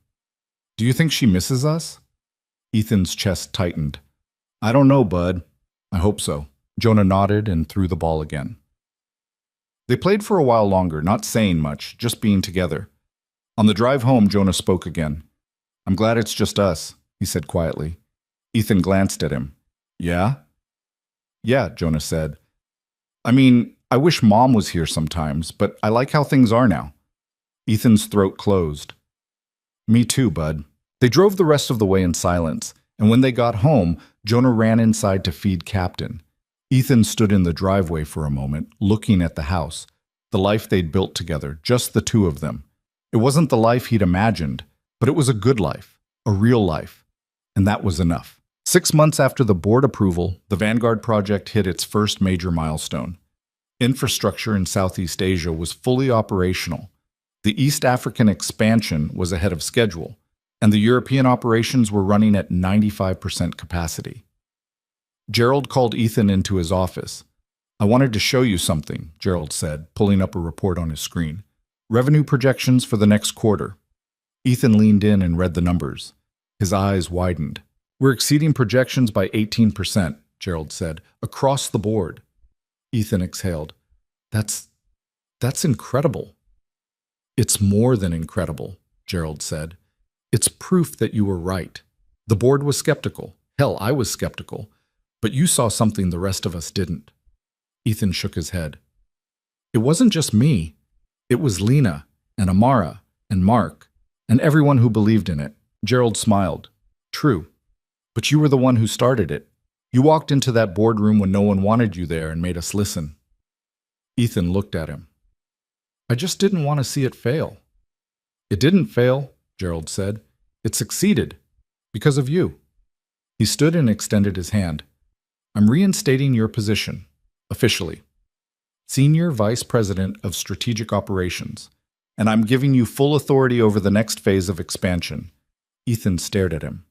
"Do you think she misses us?" Ethan's chest tightened. "I don't know, bud. I hope so." Jonah nodded and threw the ball again. They played for a while longer, not saying much, just being together. On the drive home, Jonah spoke again. "I'm glad it's just us," he said quietly. Ethan glanced at him. "Yeah?" "Yeah," Jonah said. "I mean, I wish Mom was here sometimes, but I like how things are now." Ethan's throat closed. "Me too, bud." They drove the rest of the way in silence, and when they got home, Jonah ran inside to feed Captain. Ethan stood in the driveway for a moment, looking at the house, the life they'd built together, just the two of them. It wasn't the life he'd imagined, but it was a good life, a real life, and that was enough. 6 months after the board approval, the Vanguard project hit its first major milestone. Infrastructure in Southeast Asia was fully operational. The East African expansion was ahead of schedule, and the European operations were running at 95% capacity. Gerald called Ethan into his office. "I wanted to show you something," Gerald said, pulling up a report on his screen. "Revenue projections for the next quarter." Ethan leaned in and read the numbers. His eyes widened. "We're exceeding projections by 18%, Gerald said, "across the board." Ethan exhaled. That's incredible." "It's more than incredible," Gerald said. "It's proof that you were right. The board was skeptical. Hell, I was skeptical. But you saw something the rest of us didn't." Ethan shook his head. "It wasn't just me. It was Lena and Amara and Mark and everyone who believed in it." Gerald smiled. "True. But you were the one who started it. You walked into that boardroom when no one wanted you there and made us listen." Ethan looked at him. "I just didn't want to see it fail." "It didn't fail," Gerald said. "It succeeded. Because of you." He stood and extended his hand. "I'm reinstating your position, officially. Senior Vice President of Strategic Operations, and I'm giving you full authority over the next phase of expansion." Ethan stared at him.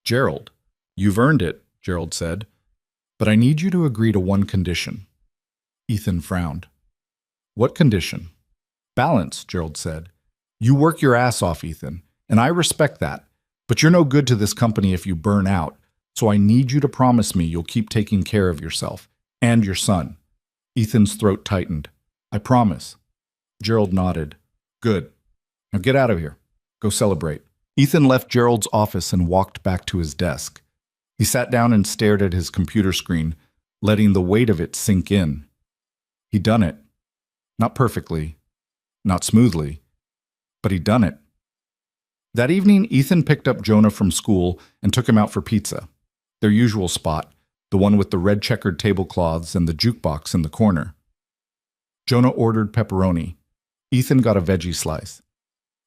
"Gerald, you've earned it," Gerald said, "but I need you to agree to one condition." Ethan frowned. "What condition?" "Balance," Gerald said. "You work your ass off, Ethan, And I respect that. But you're no good to this company if you burn out. So I need you to promise me you'll keep taking care of yourself and your son. Ethan's throat tightened. I promise. Gerald nodded. Good. Now get out of here. Go celebrate. Ethan left Gerald's office and walked back to his desk. He sat down and stared at his computer screen, letting the weight of it sink in. He'd done it. Not perfectly, not smoothly, but he'd done it. That evening, Ethan picked up Jonah from school and took him out for pizza. Their usual spot, the one with the red checkered tablecloths and the jukebox in the corner. Jonah ordered pepperoni. Ethan got a veggie slice.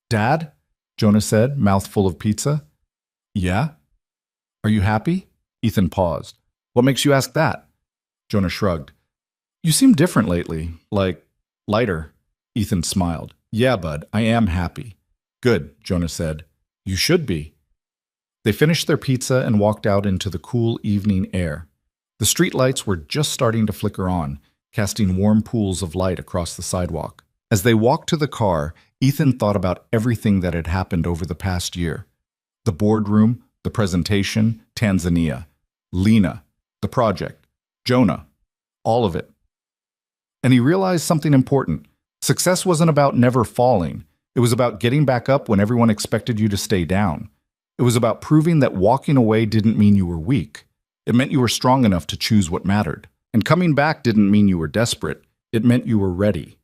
Dad? Jonah said, mouth full of pizza. Yeah? Are you happy? Ethan paused. What makes you ask that? Jonah shrugged. You seem different lately, like lighter. Ethan smiled. Yeah, bud, I am happy. Good, Jonah said. You should be. They finished their pizza and walked out into the cool evening air. The street lights were just starting to flicker on, casting warm pools of light across the sidewalk. As they walked to the car, Ethan thought about everything that had happened over the past year. The boardroom, the presentation, Tanzania, Lena, the project, Jonah, all of it. And he realized something important. Success wasn't about never falling. It was about getting back up when everyone expected you to stay down. It was about proving that walking away didn't mean you were weak. It meant you were strong enough to choose what mattered. And coming back didn't mean you were desperate. It meant you were ready.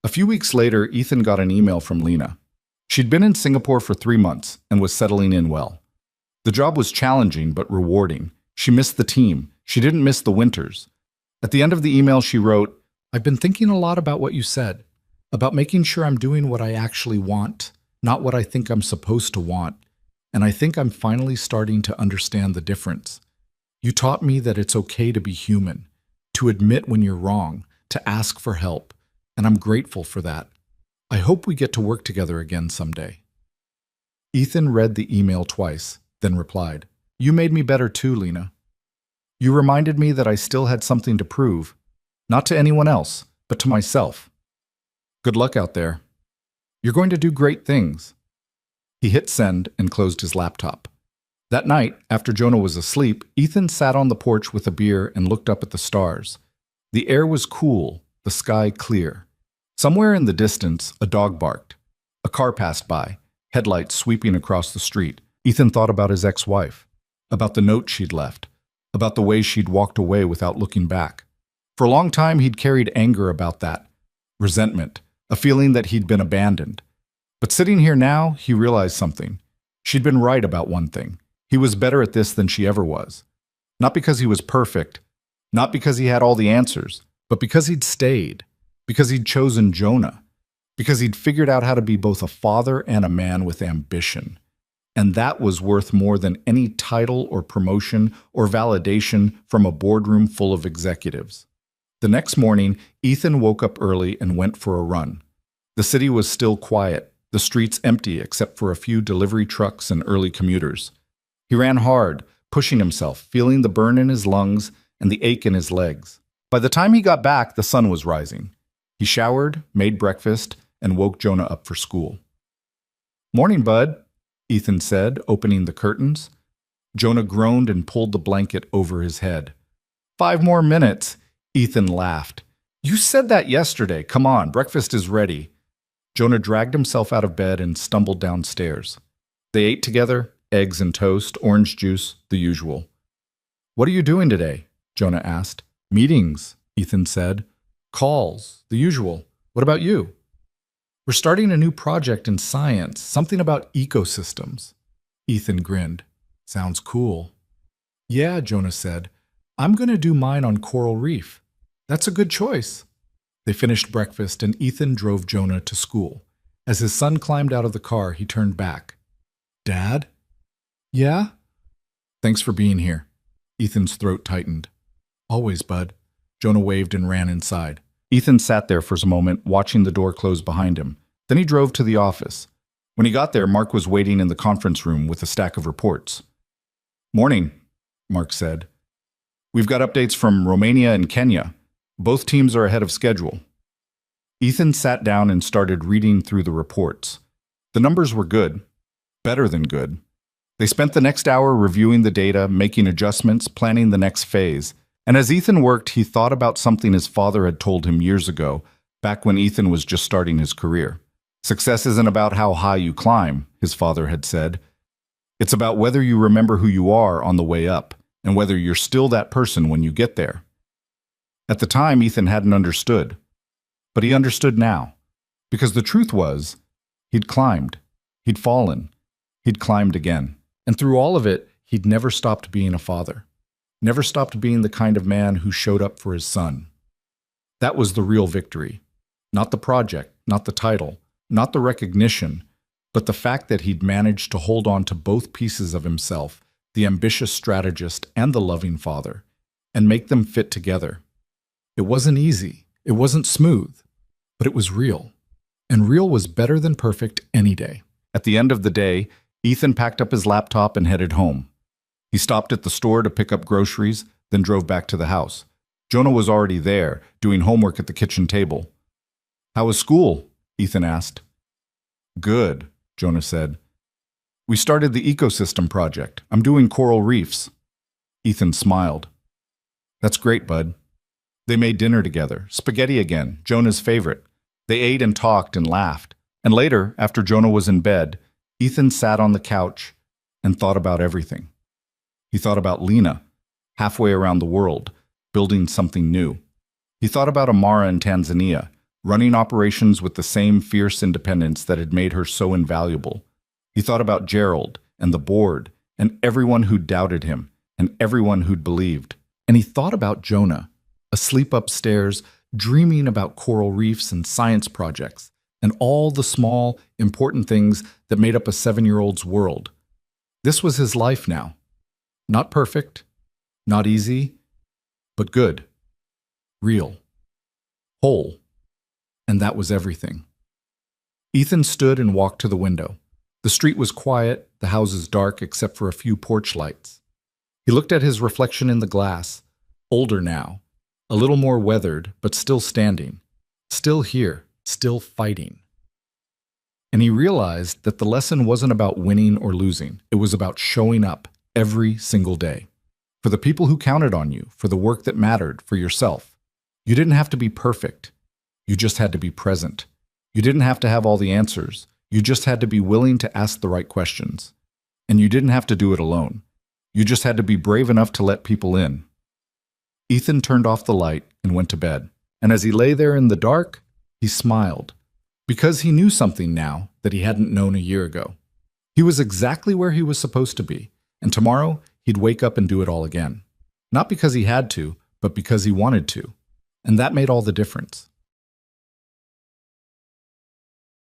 A few weeks later, Ethan got an email from Lena. She'd been in Singapore for 3 months and was settling in well. The job was challenging but rewarding. She missed the team. She didn't miss the winters. At the end of the email, she wrote, I've been thinking a lot about what you said, about making sure I'm doing what I actually want, not what I think I'm supposed to want. And I think I'm finally starting to understand the difference. You taught me that it's okay to be human, to admit when you're wrong, to ask for help, and I'm grateful for that. I hope we get to work together again someday. Ethan read the email twice, then replied, You made me better too, Lena. You reminded me that I still had something to prove, not to anyone else, but to myself. Good luck out there. You're going to do great things. He hit send and closed his laptop. That night, after Jonah was asleep, Ethan sat on the porch with a beer and looked up at the stars. The air was cool, the sky clear. Somewhere in the distance, a dog barked. A car passed by, headlights sweeping across the street. Ethan thought about his ex-wife, about the note she'd left, about the way she'd walked away without looking back. For a long time, he'd carried anger about that, resentment, a feeling that he'd been abandoned. But sitting here now, he realized something. She'd been right about one thing. He was better at this than she ever was. Not because he was perfect, not because he had all the answers, but because he'd stayed, because he'd chosen Jonah, because he'd figured out how to be both a father and a man with ambition. And that was worth more than any title or promotion or validation from a boardroom full of executives. The next morning, Ethan woke up early and went for a run. The city was still quiet, the streets empty except for a few delivery trucks and early commuters. He ran hard, pushing himself, feeling the burn in his lungs and the ache in his legs. By the time he got back, the sun was rising. He showered, made breakfast, and woke Jonah up for school. Morning, bud, Ethan said, opening the curtains. Jonah groaned and pulled the blanket over his head. 5 more minutes, Ethan laughed. You said that yesterday. Come on, breakfast is ready. Jonah dragged himself out of bed and stumbled downstairs. They ate together, eggs and toast, orange juice, the usual. What are you doing today? Jonah asked. Meetings, Ethan said. Calls, the usual. What about you? We're starting a new project in science, something about ecosystems. Ethan grinned. Sounds cool. Yeah, Jonah said. I'm going to do mine on coral reef. That's a good choice. They finished breakfast and Ethan drove Jonah to school. As his son climbed out of the car, he turned back. Dad? Yeah? Thanks for being here. Ethan's throat tightened. Always, bud. Jonah waved and ran inside. Ethan sat there for a moment, watching the door close behind him. Then he drove to the office. When he got there, Mark was waiting in the conference room with a stack of reports. Morning, Mark said. We've got updates from Romania and Kenya. Both teams are ahead of schedule. Ethan sat down and started reading through the reports. The numbers were good, better than good. They spent the next hour reviewing the data, making adjustments, planning the next phase. And as Ethan worked, he thought about something his father had told him years ago, back when Ethan was just starting his career. Success isn't about how high you climb, his father had said. It's about whether you remember who you are on the way up, and whether you're still that person when you get there. At the time, Ethan hadn't understood. But he understood now. Because the truth was, he'd climbed. He'd fallen. He'd climbed again. And through all of it, he'd never stopped being a father. Never stopped being the kind of man who showed up for his son. That was the real victory. Not the project, not the title, not the recognition, but the fact that he'd managed to hold on to both pieces of himself, the ambitious strategist and the loving father, and make them fit together. It wasn't easy, it wasn't smooth, but it was real. And real was better than perfect any day. At the end of the day, Ethan packed up his laptop and headed home. He stopped at the store to pick up groceries, then drove back to the house. Jonah was already there, doing homework at the kitchen table. "How was school?" Ethan asked. "Good," Jonah said. "We started the ecosystem project. I'm doing coral reefs." Ethan smiled. "That's great, bud." They made dinner together, spaghetti again, Jonah's favorite. They ate and talked and laughed. And later, after Jonah was in bed, Ethan sat on the couch and thought about everything. He thought about Lena, halfway around the world, building something new. He thought about Amara in Tanzania, running operations with the same fierce independence that had made her so invaluable. He thought about Gerald and the board and everyone who'd doubted him and everyone who'd believed. And he thought about Jonah, asleep upstairs, dreaming about coral reefs and science projects and all the small, important things that made up a 7-year-old's world. This was his life now. Not perfect, not easy, but good, real, whole. And that was everything. Ethan stood and walked to the window. The street was quiet, the houses dark except for a few porch lights. He looked at his reflection in the glass, older now, a little more weathered, but still standing, still here, still fighting. And he realized that the lesson wasn't about winning or losing. It was about showing up every single day. For the people who counted on you, for the work that mattered, for yourself. You didn't have to be perfect. You just had to be present. You didn't have to have all the answers. You just had to be willing to ask the right questions. And you didn't have to do it alone. You just had to be brave enough to let people in. Ethan turned off the light and went to bed. And as he lay there in the dark, he smiled. Because he knew something now that he hadn't known a year ago. He was exactly where he was supposed to be. And tomorrow, he'd wake up and do it all again. Not because he had to, but because he wanted to. And that made all the difference.